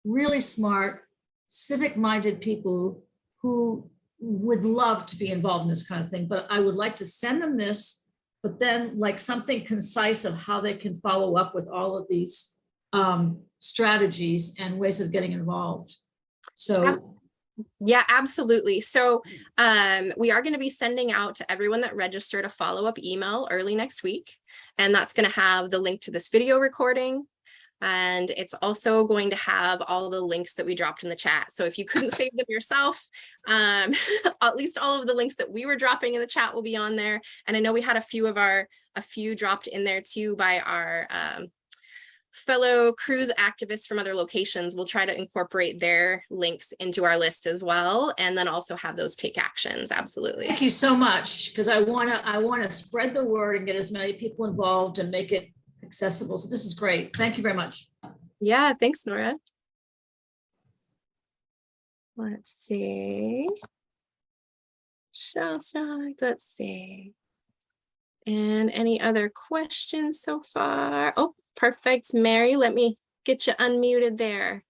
really smart, civic-minded people who would love to be involved in this kind of thing, but I would like to send them this, but then like something concise of how they can follow up with all of these strategies and ways of getting involved. So yeah, absolutely. So we are going to be sending out to everyone that registered a follow-up email early next week, and that's going to have the link to this video recording, And it's also going to have all the links that we dropped in the chat. So if you couldn't save them yourself, at least all of the links that we were dropping in the chat will be on there. And I know we had a few dropped in there too by our fellow cruise activists from other locations. We'll try to incorporate their links into our list as well, and then also have those take actions. Absolutely. Thank you so much, because I wanna spread the word and get as many people involved and make it accessible. So this is great. Thank you very much. Yeah, thanks, Nora. Let's see. Let's see. And any other questions so far? Oh, perfect. Mary, let me get you unmuted there.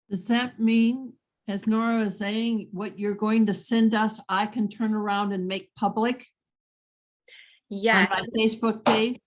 Does that mean, as Nora was saying, what you're going to send us, I can turn around and make public Yes. on my Facebook page?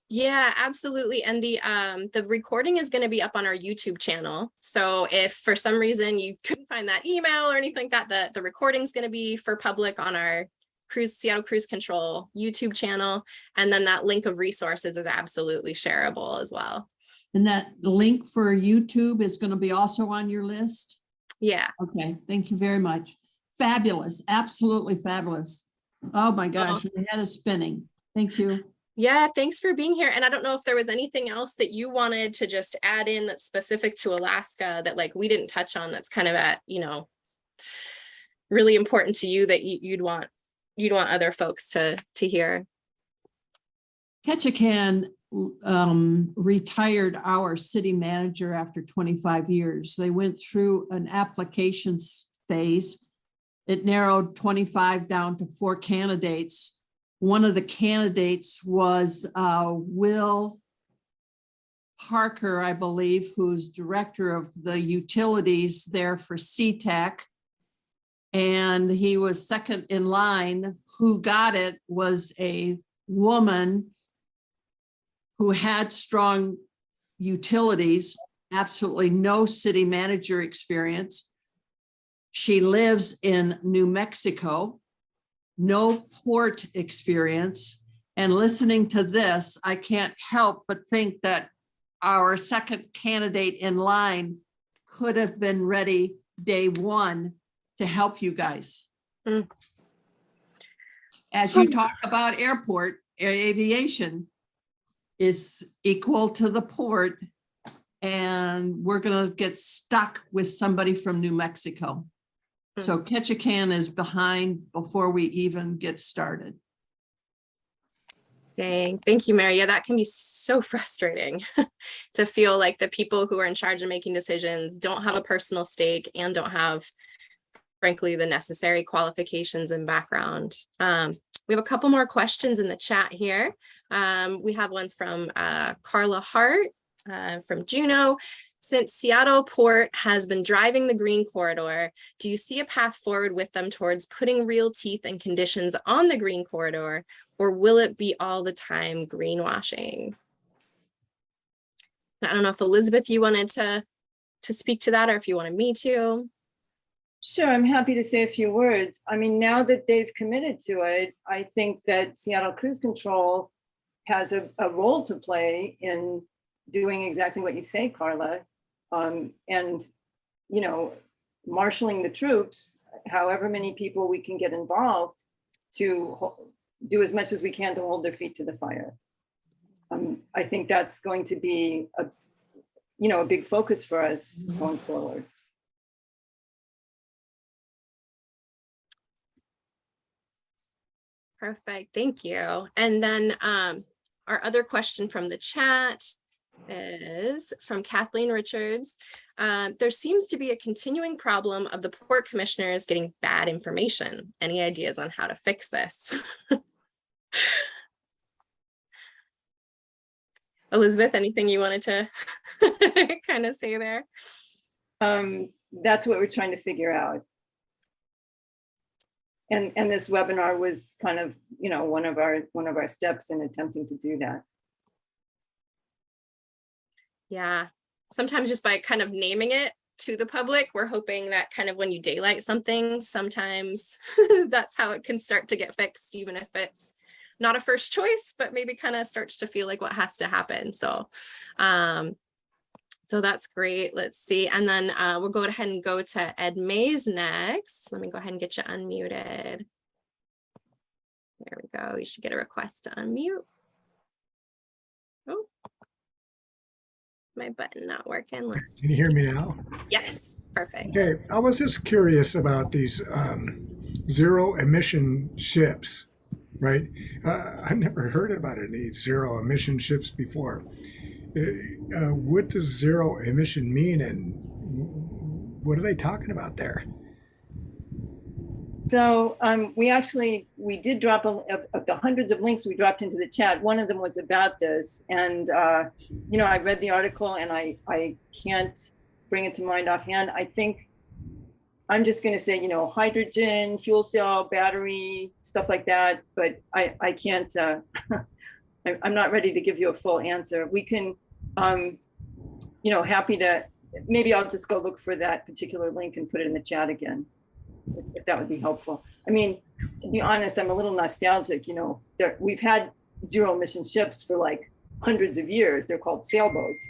Yeah, absolutely. And the recording is going to be up on our YouTube channel. So if for some reason you couldn't find that email or anything like that, the recording is going to be for public on our Seattle Cruise Control YouTube channel. And then that link of resources is absolutely shareable as well. And that link for YouTube is going to be also on your list? Yeah. Okay, thank you very much. Fabulous, absolutely fabulous. Oh my gosh, my head is spinning. Thank you. Yeah, thanks for being here. And I don't know if there was anything else that you wanted to just add in that's specific to Alaska that like we didn't touch on, that's kind of really important to you that you'd want other folks to hear. Ketchikan retired our city manager after 25 years. They went through an applications phase. It narrowed 25 down to 4 candidates. One of the candidates was Will Parker, I believe, who's director of the utilities there for SeaTac. And he was second in line. Who got it was a woman who had strong utilities, absolutely no city manager experience. She lives in New Mexico. No port experience. And listening to this, I can't help but think that our second candidate in line could have been ready day one to help you guys. As you talk about airport, aviation is equal to the port, and we're gonna get stuck with somebody from New Mexico. So Ketchikan is behind before we even get started. Dang, thank you, Mary. Yeah, that can be so frustrating to feel like the people who are in charge of making decisions don't have a personal stake and don't have, frankly, the necessary qualifications and background. We have a couple more questions in the chat here. We have one from Carla Hart from Juneau. Since Seattle Port has been driving the green corridor, do you see a path forward with them towards putting real teeth and conditions on the green corridor, or will it be all the time greenwashing? I don't know if Elizabeth, you wanted to speak to that, or if you wanted me to. Sure, I'm happy to say a few words. I mean, now that they've committed to it, I think that Seattle Cruise Control has a role to play in doing exactly what you say, Carla. And, marshaling the troops, however many people we can get involved to do as much as we can to hold their feet to the fire. I think that's going to be a big focus for us going forward. Perfect, thank you. And then our other question from the chat is from Kathleen Richards. There seems to be a continuing problem of the port commissioners getting bad information. Any ideas on how to fix this? Elizabeth, anything you wanted to kind of say there? That's what we're trying to figure out. And this webinar was kind of, one of our steps in attempting to do that. Yeah, sometimes just by kind of naming it to the public, we're hoping that kind of when you daylight something, sometimes that's how it can start to get fixed, even if it's not a first choice, but maybe kind of starts to feel like what has to happen. So so that's great. Let's see. And then we'll go ahead and go to Ed Mays next. Let me go ahead and get you unmuted. There we go. You should get a request to unmute. Oh, my button not working. Let's. Can you hear me now? Yes, perfect. Okay, I was just curious about these zero emission ships, right? I never heard about any zero emission ships before. What does zero emission mean, and what are they talking about there? So we did drop of the hundreds of links we dropped into the chat. One of them was about this, and you know, I read the article and I can't bring it to mind offhand. I think I'm just going to say, you know, hydrogen, fuel cell, battery, stuff like that. But I can't. I'm not ready to give you a full answer. We can, you know, happy to. Maybe I'll just go look for that particular link and put it in the chat again, if that would be helpful. I mean, to be honest, I'm a little nostalgic. You know, we've had zero emission ships for like hundreds of years. They're called sailboats,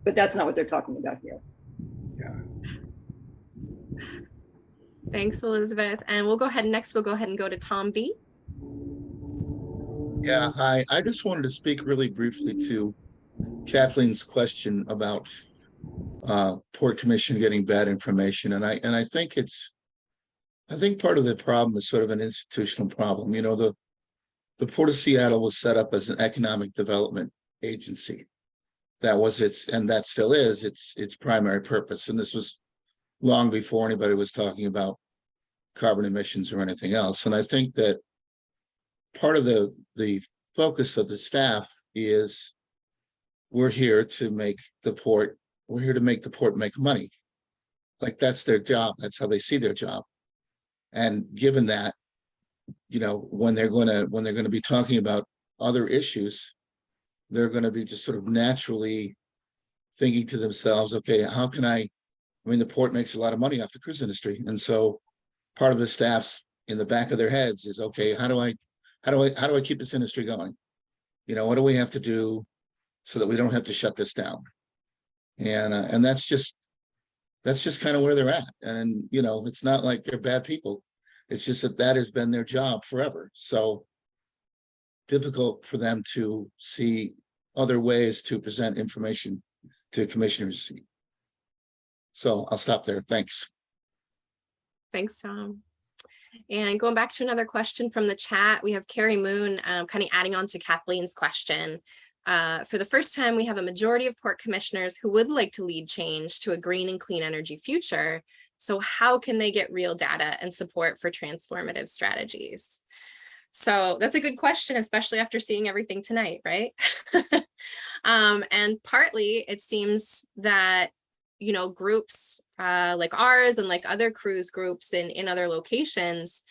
but that's not what they're talking about here. Yeah. Thanks, Elizabeth. And we'll go ahead and go to Tom B. Yeah, hi. I just wanted to speak really briefly to Kathleen's question about Port Commission getting bad information, and I think part of the problem is sort of an institutional problem. You know, the Port of Seattle was set up as an economic development agency. That was and that still is its primary purpose. And this was long before anybody was talking about carbon emissions or anything else. And I think that part of the focus of the staff is we're here to make the port make money. Like, that's their job. That's how they see their job. And given that, you know, when they're going to be talking about other issues, they're going to be just sort of naturally thinking to themselves, okay, how can I mean, the port makes a lot of money off the cruise industry. And so part of the staff's in the back of their heads is, okay, how do I keep this industry going? You know, what do we have to do so that we don't have to shut this down? And that's just kind of where they're at. And, you know, it's not like they're bad people. It's just that has been their job forever. So difficult for them to see other ways to present information to commissioners. So I'll stop there. Thanks. Thanks, Tom. And going back to another question from the chat, we have Carrie Moon kind of adding on to Kathleen's question. For the first time, we have a majority of port commissioners who would like to lead change to a green and clean energy future. So how can they get real data and support for transformative strategies? So that's a good question, especially after seeing everything tonight, right? And partly it seems that, you know, groups like ours and like other cruise groups in other locations,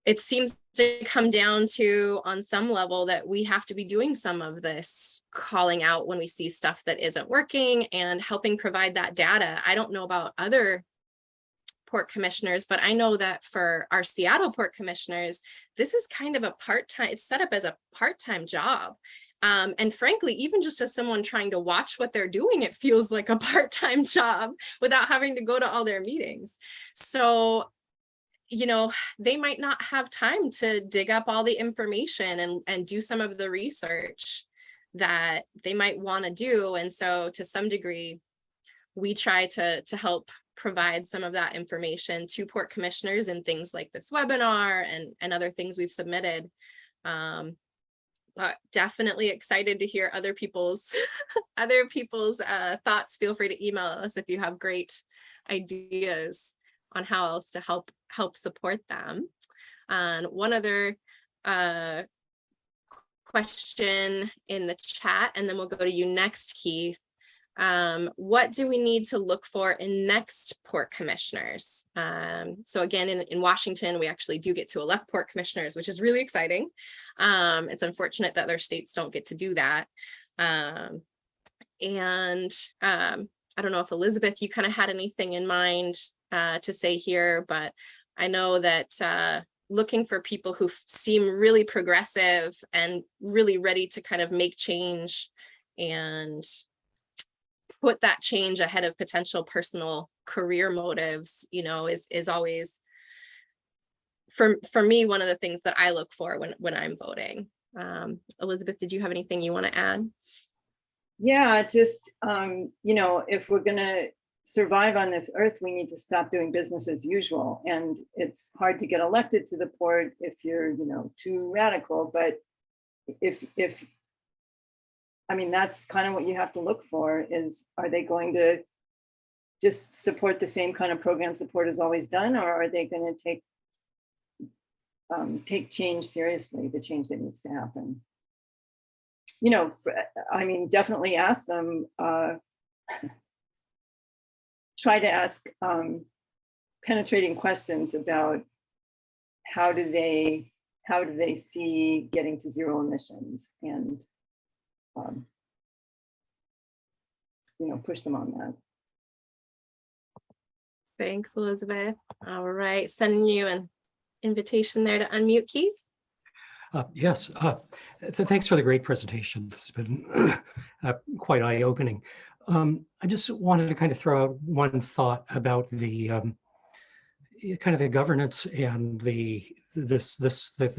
it seems to come down to, on some level, that we have to be doing some of this calling out when we see stuff that isn't working and helping provide that data. I don't know about other port commissioners, but I know that for our Seattle port commissioners, this is kind of a part-time, it's set up as a part-time job. And frankly, even just as someone trying to watch what they're doing, it feels like a part-time job without having to go to all their meetings. So, you know, they might not have time to dig up all the information and do some of the research that they might want to do. And so to some degree, we try to help provide some of that information to port commissioners in things like this webinar and other things we've submitted. Definitely excited to hear other people's thoughts. Feel free to email us if you have great ideas on how else to help support them. And one other question in the chat, and then we'll go to you next, Keith. What do we need to look for in next port commissioners? So again, in Washington, we actually do get to elect port commissioners, which is really exciting. It's unfortunate that other states don't get to do that. And I don't know if Elizabeth, you kind of had anything in mind to say here, but I know that looking for people who seem really progressive and really ready to kind of make change and put that change ahead of potential personal career motives, you know, is always for me one of the things that I look for when I'm voting. Elizabeth, did you have anything you want to add? Yeah, just, you know, if we're gonna survive on this earth, we need to stop doing business as usual. And it's hard to get elected to the board if you're, you know, too radical. But if I mean, that's kind of what you have to look for is, are they going to just support the same kind of program support has always done, or are they going to take change seriously, the change that needs to happen? You know, I mean, definitely ask them, try to ask penetrating questions about how do they see getting to zero emissions, and you know, push them on that. Thanks, Elizabeth. All right, sending you an invitation there to unmute, Keith. Yes, thanks for the great presentation. This has been quite eye-opening. I just wanted to kind of throw out one thought about the kind of the governance and the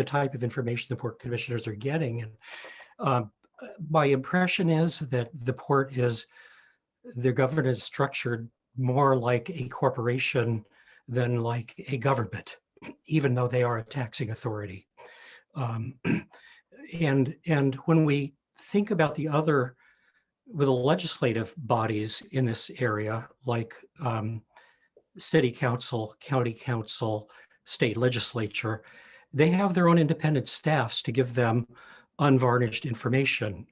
type of information the port commissioners are getting. And my impression is that the governance is structured more like a corporation than like a government, even though they are a taxing authority. And when we think about the legislative bodies in this area, like city council, county council, state legislature, they have their own independent staffs to give them unvarnished information.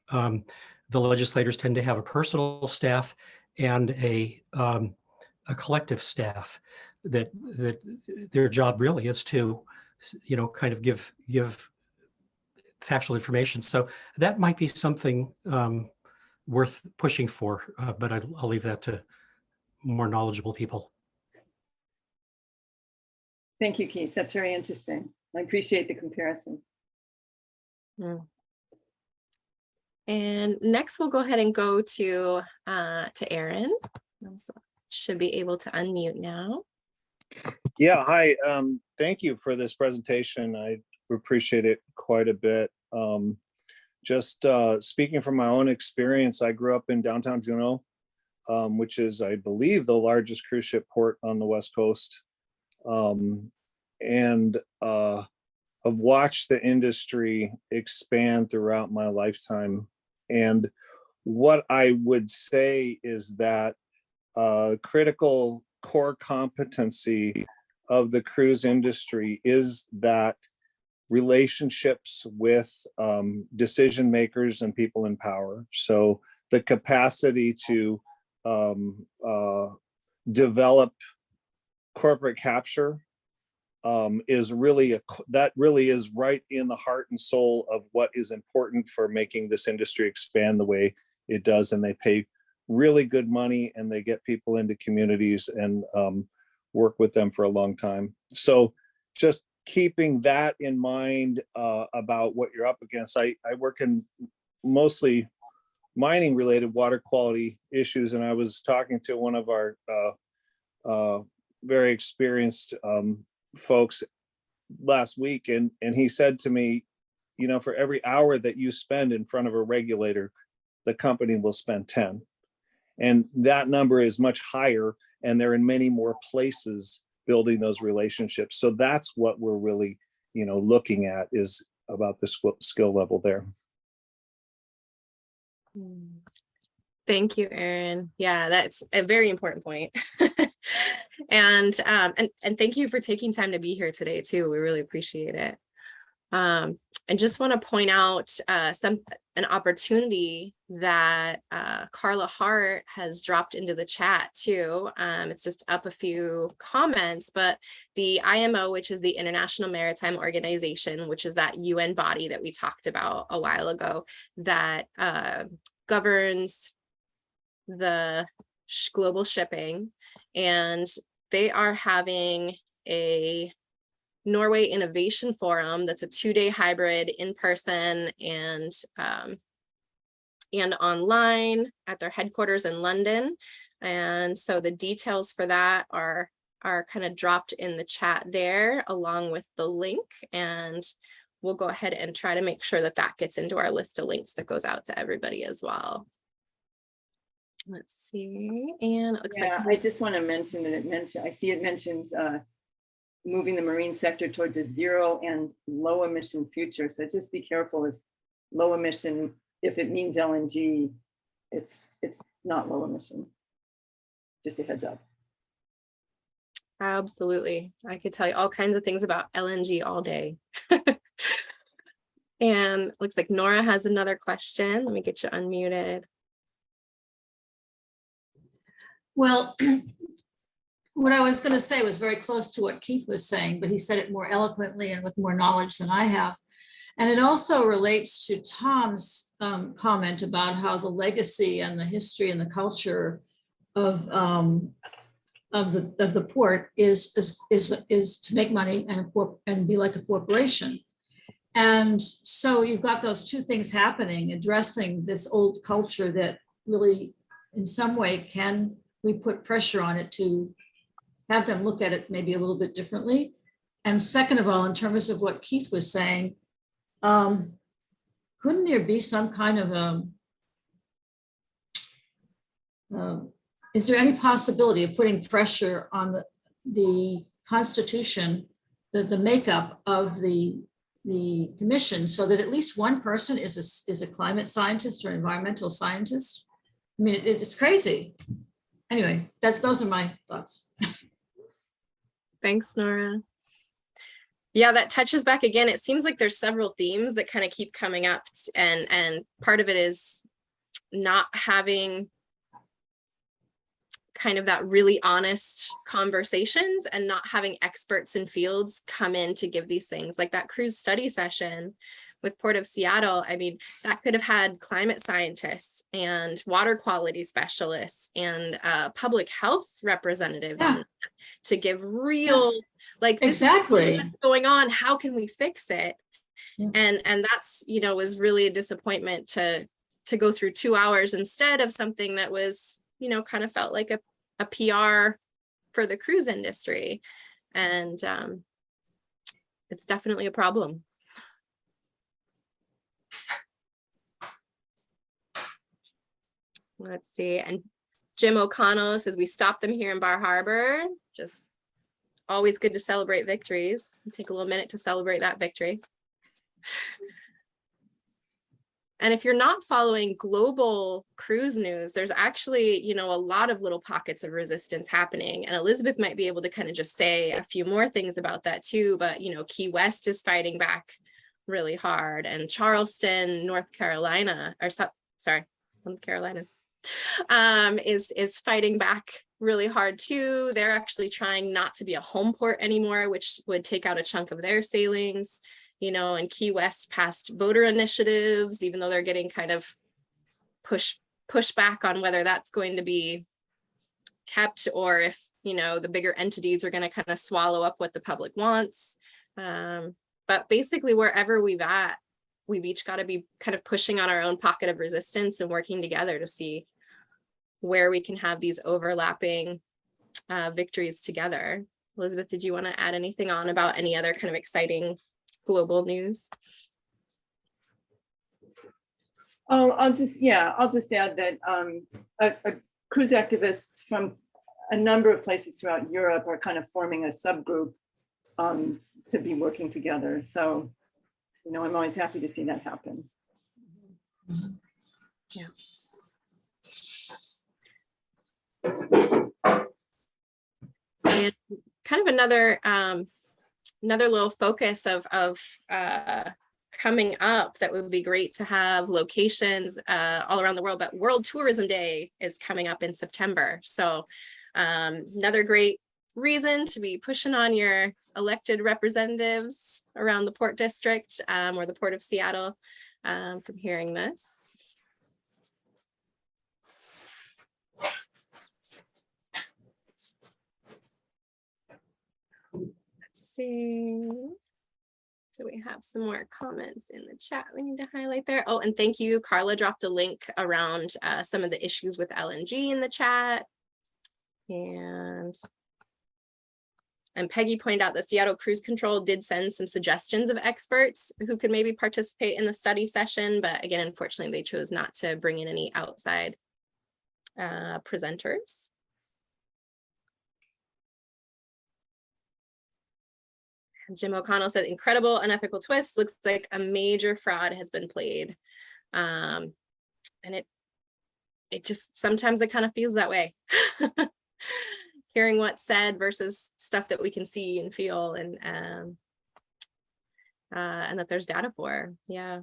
The legislators tend to have a personal staff and a collective staff that their job really is to, you know, kind of give factual information. So that might be something worth pushing for, but I'll leave that to more knowledgeable people. Thank you, Keith. That's very interesting. I appreciate the comparison. And next we'll go ahead and go to Aaron. So should be able to unmute now. Yeah, hi. Thank you for this presentation. I appreciate it quite a bit. Just speaking from my own experience, I grew up in downtown Juneau, which is, I believe, the largest cruise ship port on the West Coast. And I've watched the industry expand throughout my lifetime. And what I would say is that critical core competency of the cruise industry is that relationships with decision makers and people in power. So the capacity to develop corporate capture is really that really is right in the heart and soul of what is important for making this industry expand the way it does. And they pay really good money, and they get people into communities and work with them for a long time. So just keeping that in mind about what you're up against. I work in mostly mining related water quality issues, and I was talking to one of our very experienced folks last week, and he said to me, you know, for every hour that you spend in front of a regulator, the company will spend 10. And that number is much higher, and they're in many more places building those relationships. So that's what we're really, you know, looking at, is about the skill level there. Thank you, Aaron. Yeah, that's a very important point. And thank you for taking time to be here today too. We really appreciate it. I just want to point out an opportunity that Carla Hart has dropped into the chat too. It's just up a few comments, but the IMO, which is the International Maritime Organization, which is that UN body that we talked about a while ago, that governs the global shipping, and they are having a Norway Innovation Forum. That's a 2-day hybrid in person and online at their headquarters in London. And so the details for that are kind of dropped in the chat there along with the link. And we'll go ahead and try to make sure that that gets into our list of links that goes out to everybody as well. Let's see. And it looks like I just want to mention that I see it mentions moving the marine sector towards a zero and low emission future. So just be careful if low emission, if it means LNG, it's not low emission. Just a heads up. Absolutely. I could tell you all kinds of things about LNG all day. And looks like Nora has another question. Let me get you unmuted. Well, what I was going to say was very close to what Keith was saying, but he said it more eloquently and with more knowledge than I have. And it also relates to Tom's comment about how the legacy and the history and the culture of the port is to make money and be like a corporation. And so you've got those two things happening, addressing this old culture that really in some way we put pressure on it to have them look at it maybe a little bit differently. And second of all, in terms of what Keith was saying, couldn't there be some kind of is there any possibility of putting pressure on the Constitution, the makeup of the commission, so that at least one person is a climate scientist or environmental scientist? I mean, it's crazy. Anyway, those are my thoughts. Thanks, Nora. Yeah, that touches back again. It seems like there's several themes that kind of keep coming up, and part of it is not having kind of that really honest conversations and not having experts in fields come in to give these things, like that cruise study session with Port of Seattle. I mean, that could have had climate scientists and water quality specialists and public health representative to give real, like, this exactly is what's going on, how can we fix it? And that's, you know, was really a disappointment to go through 2 hours instead of something that was, you know, kind of felt like a PR for the cruise industry. And it's definitely a problem. Let's see. And Jim O'Connell says, we stopped them here in Bar Harbor. Just always good to celebrate victories. Take a little minute to celebrate that victory. And if you're not following global cruise news, there's actually, you know, a lot of little pockets of resistance happening. And Elizabeth might be able to kind of just say a few more things about that too. But, you know, Key West is fighting back really hard, and Charleston, North Carolina, or sorry, North Carolinas, is fighting back really hard too. They're actually trying not to be a home port anymore, which would take out a chunk of their sailings. You know, and Key West passed voter initiatives, even though they're getting kind of push back on whether that's going to be kept, or if, you know, the bigger entities are going to kind of swallow up what the public wants. But basically, wherever we've each got to be kind of pushing on our own pocket of resistance and working together to see where we can have these overlapping victories together. Elizabeth, did you want to add anything on about any other kind of exciting global news? Oh, I'll just add that cruise activists from a number of places throughout Europe are kind of forming a subgroup to be working together. So, you know, I'm always happy to see that happen. Yeah. And kind of another little focus of coming up that would be great to have locations all around the world, but World Tourism Day is coming up in September. So another great reason to be pushing on your elected representatives around the Port District or the Port of Seattle from hearing this. Let's see. Do we have some more comments in the chat we need to highlight there? Oh, and thank you. Carla dropped a link around some of the issues with LNG in the chat. And Peggy pointed out that Seattle Cruise Control did send some suggestions of experts who could maybe participate in the study session. But again, unfortunately, they chose not to bring in any outside presenters. Jim O'Connell said, incredible unethical twist. Looks like a major fraud has been played. And it just, sometimes it kind of feels that way. Hearing what's said versus stuff that we can see and feel and that there's data for. Yeah.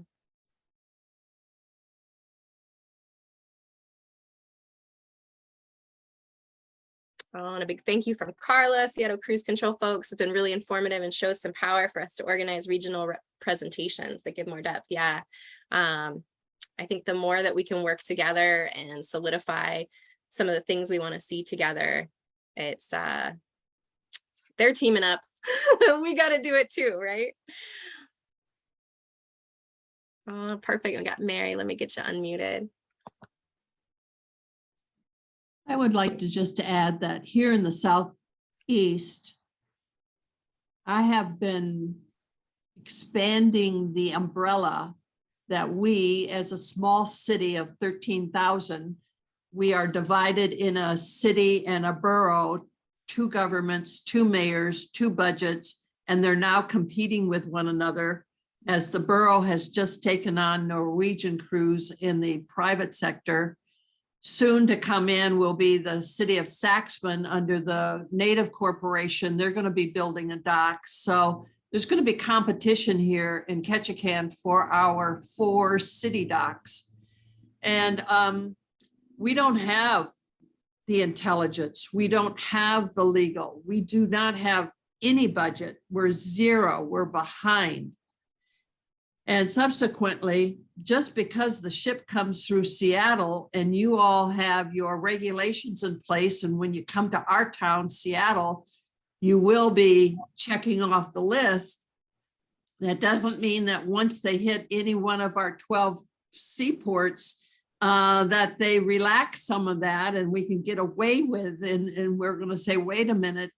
Oh, and a big thank you from Carla. Seattle Cruise Control folks have been really informative and shows some power for us to organize regional presentations that give more depth. Yeah. I think the more that we can work together and solidify some of the things we want to see together, it's they're teaming up. We got to do it too, right? Oh, perfect. We got Mary. Let me get you unmuted. I would like to just add that here in the Southeast, I have been expanding the umbrella that we, as a small city of 13,000, we are divided in a city and a borough, 2 governments, 2 mayors, 2 budgets, and they're now competing with one another as the borough has just taken on Norwegian crews in the private sector. Soon to come in will be the city of Saxman under the Native Corporation. They're going to be building a dock. So there's going to be competition here in Ketchikan for our 4 city docks. And we don't have the intelligence. We don't have the legal. We do not have any budget. We're zero. We're behind. And subsequently, just because the ship comes through Seattle and you all have your regulations in place, and when you come to our town, Seattle, you will be checking off the list. That doesn't mean that once they hit any one of our 12 seaports, that they relax some of that and we can get away with, and we're going to say, wait a minute,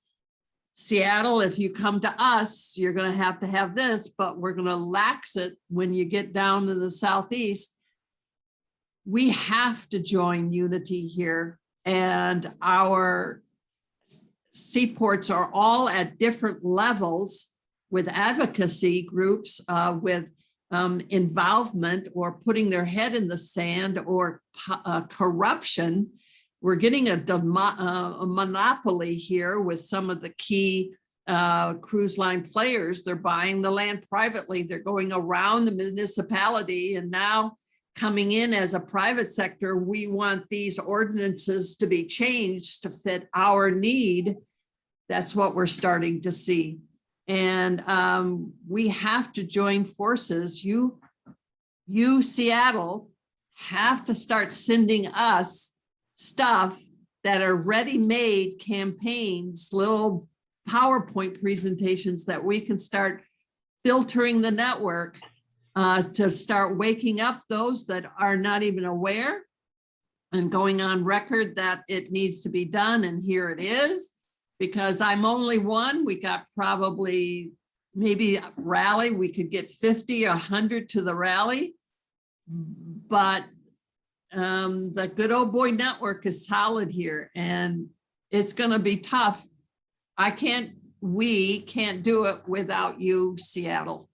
Seattle, if you come to us, you're going to have this, but we're going to lax it when you get down to the Southeast. We have to join unity here, and our seaports are all at different levels with advocacy groups, with involvement or putting their head in the sand or corruption. We're getting a monopoly here with some of the key cruise line players. They're buying the land privately. They're going around the municipality, and now coming in as a private sector, we want these ordinances to be changed to fit our need. That's what we're starting to see. And we have to join forces. You, Seattle, have to start sending us stuff that are ready-made campaigns, little PowerPoint presentations that we can start filtering the network to start waking up those that are not even aware and going on record that it needs to be done. And here it is, because I'm only one. We got probably maybe a rally. We could get 50 or 100 to the rally, but the good old boy network is solid here, and it's going to be tough. We can't do it without you, Seattle,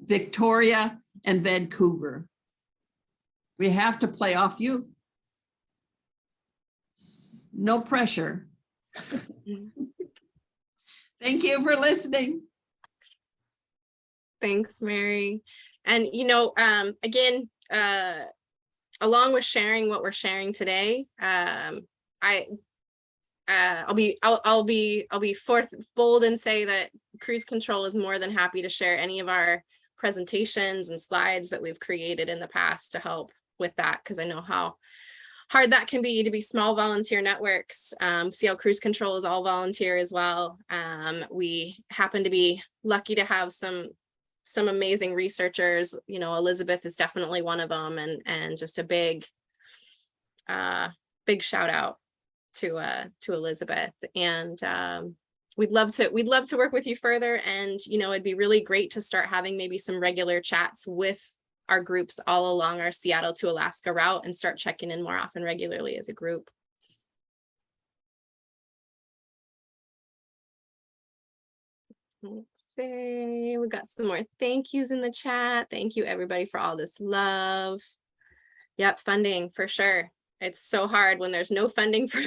Victoria, and Vancouver. We have to play off you. No pressure. Thank you for listening. Thanks, Mary. And, you know, again, along with sharing what we're sharing today, I'll be bold and say that Cruise Control is more than happy to share any of our presentations and slides that we've created in the past to help with that, because I know how hard that can be to be small volunteer networks. Seattle Cruise Control is all volunteer as well. We happen to be lucky to have some amazing researchers. You know, Elizabeth is definitely one of them, and just a big shout out to Elizabeth. And we'd love to work with you further. And, you know, it'd be really great to start having maybe some regular chats with our groups all along our Seattle to Alaska route and start checking in more often regularly as a group. Let's see, we got some more thank yous in the chat. Thank you everybody for all this love. Yep, funding for sure. It's so hard when there's no funding for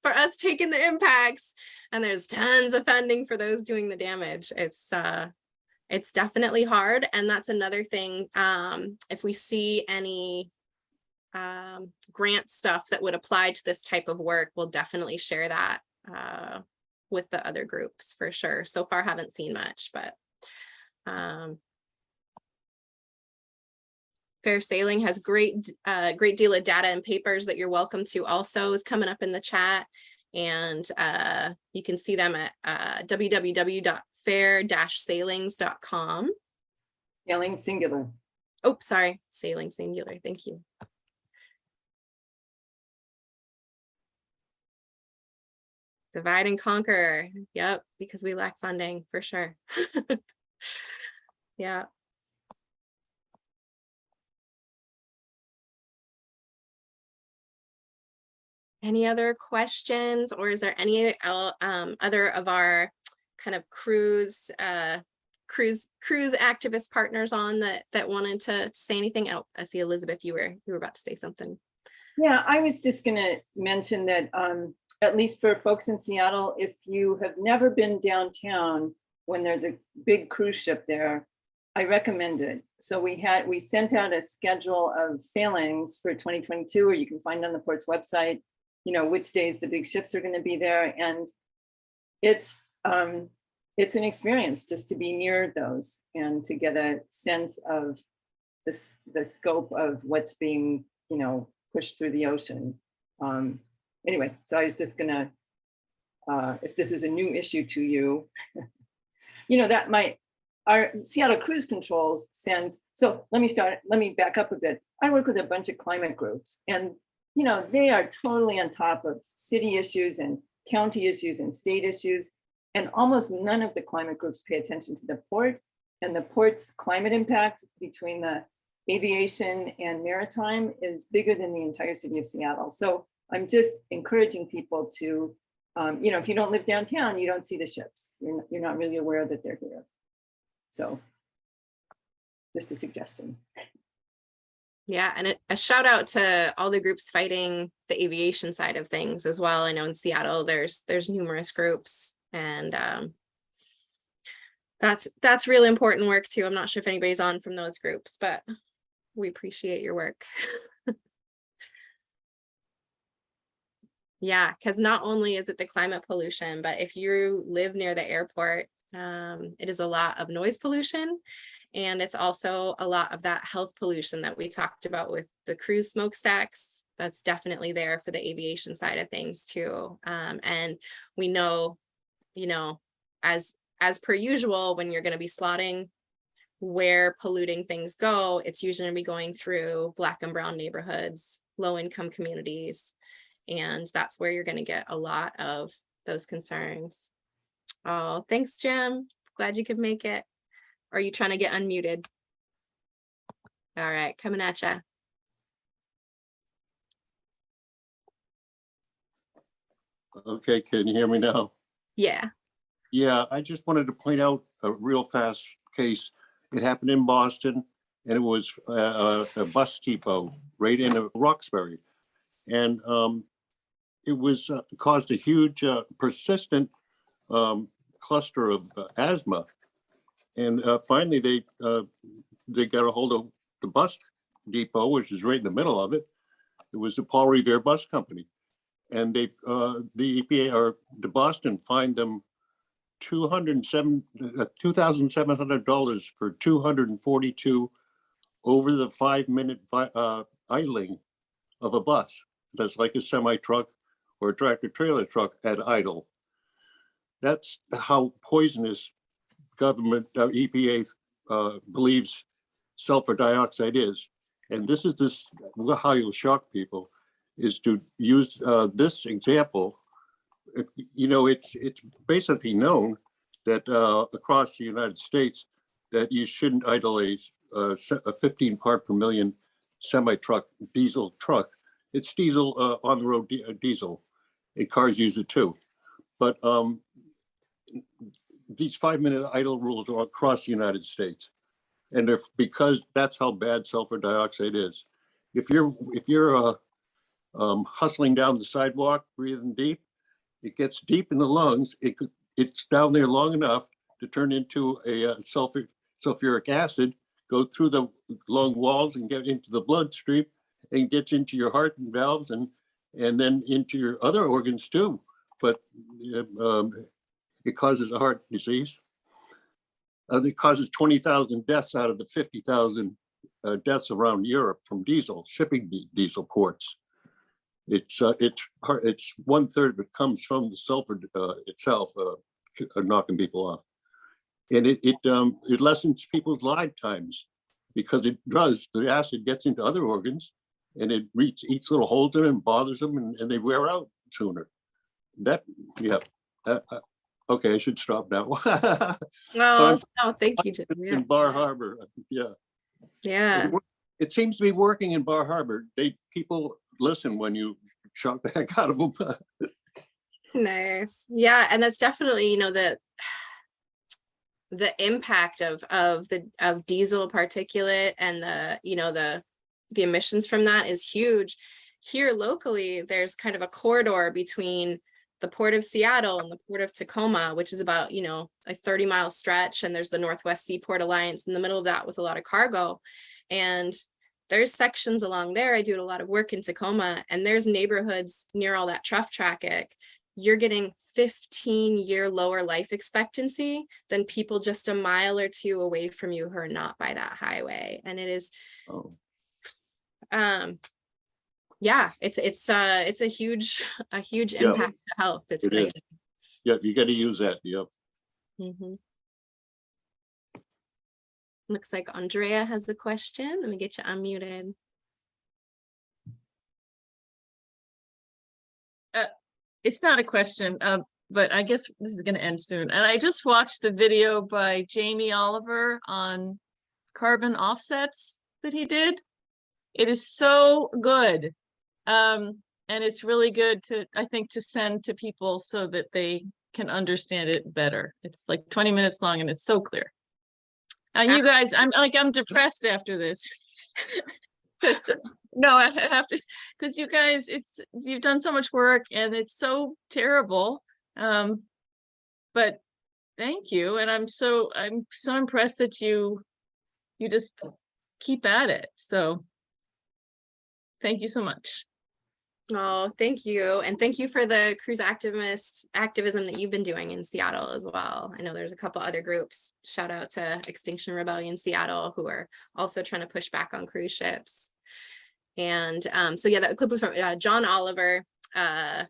for us taking the impacts, and there's tons of funding for those doing the damage. It's definitely hard. And that's another thing. If we see any grant stuff that would apply to this type of work, we'll definitely share that with the other groups for sure. So far, haven't seen much, but Fair Sailing has great deal of data and papers that you're welcome to also is coming up in the chat. And you can see them at www.fair-sailings.com. Sailing singular. Oh, sorry, sailing singular. Thank you. Divide and conquer. Yep, because we lack funding for sure. Yeah. Any other questions, or is there any other of our kind of cruise activist partners on that wanted to say anything? Oh, I see Elizabeth, you were about to say something. Yeah, I was just going to mention that at least for folks in Seattle, if you have never been downtown when there's a big cruise ship there, I recommend it. So we sent out a schedule of sailings for 2022, or you can find on the port's website, you know, which days the big ships are going to be there. And it's an experience just to be near those and to get a sense of the scope of what's being, you know, pushed through the ocean. Anyway, so I was just gonna, if this is a new issue to you, you know, that our Seattle Cruise Controls sends, so let me back up a bit. I work with a bunch of climate groups, and you know, they are totally on top of city issues and county issues and state issues. And almost none of the climate groups pay attention to the port, and the port's climate impact between the aviation and maritime is bigger than the entire city of Seattle. So I'm just encouraging people to, you know, if you don't live downtown, you don't see the ships. You're not really aware that they're here. So just a suggestion. Yeah, and a shout out to all the groups fighting the aviation side of things as well. I know in Seattle there's numerous groups, and that's really important work too. I'm not sure if anybody's on from those groups, but we appreciate your work. Yeah, because not only is it the climate pollution, but if you live near the airport, it is a lot of noise pollution. And it's also a lot of that health pollution that we talked about with the cruise smokestacks. That's definitely there for the aviation side of things too. And we know, you know, as per usual, when you're going to be slotting where polluting things go, it's usually going to be going through Black and brown neighborhoods, low income communities. And that's where you're going to get a lot of those concerns. Oh, thanks, Jim. Glad you could make it. Or are you trying to get unmuted? All right, coming at ya. Okay, can you hear me now? Yeah. Yeah, I just wanted to point out a real fast case. It happened in Boston, and it was a bus depot right in Roxbury. And it was caused a huge persistent cluster of asthma. And finally, they got a hold of the bus depot, which is right in the middle of it. It was the Paul Revere Bus Company, and they, the EPA or the Boston fined them $2,700 for 242 over the 5-minute idling of a bus that's like a semi truck or a tractor trailer truck at idle. That's how poisonous government EPA believes sulfur dioxide is. And this is how you'll shock people, is to use this example. You know, it's basically known that across the United States that you shouldn't idle a 15 part per million semi-truck diesel truck. It's diesel on the road diesel, and cars use it too. But these 5-minute idle rules are across the United States, and they're because that's how bad sulfur dioxide is. If you're hustling down the sidewalk, breathing deep, it gets deep in the lungs. It's down there long enough to turn into a sulfuric acid, go through the lung walls and get into the bloodstream, and gets into your heart and valves and then into your other organs too. But it causes a heart disease. It causes 20,000 deaths out of the 50,000 deaths around Europe from shipping diesel ports. It's 1/3 of it comes from the sulfur itself, knocking people off, and it lessens people's lifetimes because the acid gets into other organs and it eats little holes in it and bothers them, and they wear out sooner. Okay, I should stop now. Oh, thank you, Jim. Yeah. In Bar Harbor, Yeah. It seems to be working in Bar Harbor. People listen when you shock the heck out of them. Nice. Yeah, and that's definitely, you know, the impact of diesel particulate and the emissions from that is huge. Here locally, there's kind of a corridor between the Port of Seattle and the Port of Tacoma, which is about, you know, a 30-mile stretch, and there's the Northwest Seaport Alliance in the middle of that with a lot of cargo. And there's sections along there. I do a lot of work in Tacoma, and there's neighborhoods near all that truck traffic. You're getting 15-year lower life expectancy than people just a mile or two away from you who are not by that highway. And it is, yeah, it's a huge impact to health. It's great. Yeah, you got to use that. Yep. Looks like Andrea has the question. Let me get you unmuted. It's not a question, but I guess this is going to end soon. And I just watched the video by Jamie Oliver on carbon offsets that he did. It is so good. And it's really good I think, to send to people so that they can understand it better. It's like 20 minutes long and it's so clear. And you guys, I'm depressed after this. No, I have to, because you guys, you've done so much work and it's so terrible. But thank you. And I'm so impressed that you just keep at it. So thank you so much. Oh, thank you. And thank you for the cruise activism that you've been doing in Seattle as well. I know there's a couple other groups. Shout out to Extinction Rebellion Seattle, who are also trying to push back on cruise ships. And so yeah, that clip was from John Oliver. It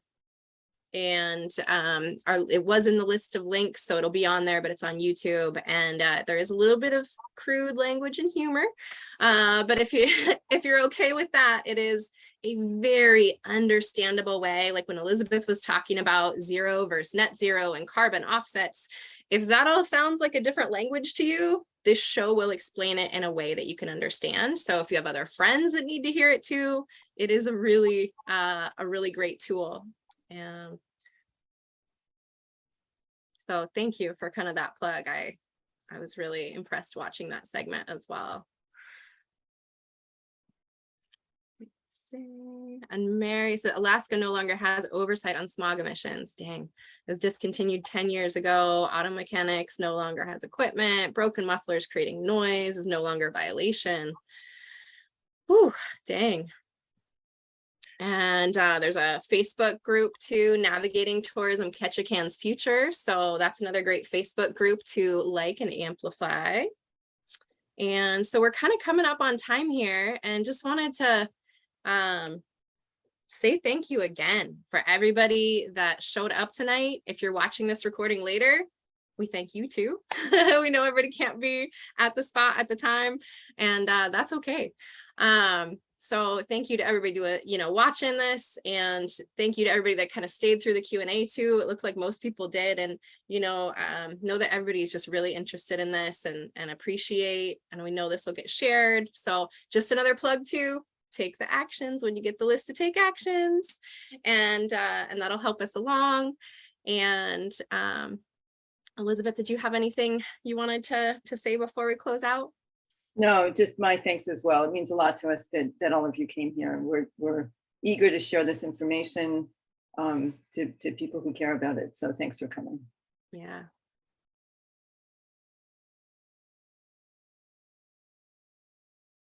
was in the list of links, so it'll be on there, but it's on YouTube. And there is a little bit of crude language and humor. But if you're okay with that, it is a very understandable way. Like when Elizabeth was talking about zero versus net zero and carbon offsets, if that all sounds like a different language to you, this show will explain it in a way that you can understand. So if you have other friends that need to hear it too, it is a really great tool. And so thank you for kind of that plug. I was really impressed watching that segment as well. And Mary said Alaska no longer has oversight on smog emissions. Dang, it was discontinued 10 years ago. Auto mechanics no longer has equipment. Broken mufflers creating noise is no longer a violation. Whew, dang. And there's a Facebook group too, Navigating Tourism Ketchikan's Future. So that's another great Facebook group to like and amplify. And so we're kind of coming up on time here, and just wanted to say thank you again for everybody that showed up tonight. If you're watching this recording later, we thank you too. We know everybody can't be at the spot at the time, and that's okay. So thank you to everybody watching this, and thank you to everybody that kind of stayed through the Q&A too. It looked like most people did, and know that everybody's just really interested in this and appreciate, and we know this will get shared. So just another plug too, take the actions when you get the list to take actions, and that'll help us along. And Elizabeth, did you have anything you wanted to say before we close out? No, just my thanks as well. It means a lot to us that all of you came here. We're eager to share this information to people who care about it. So thanks for coming. Yeah,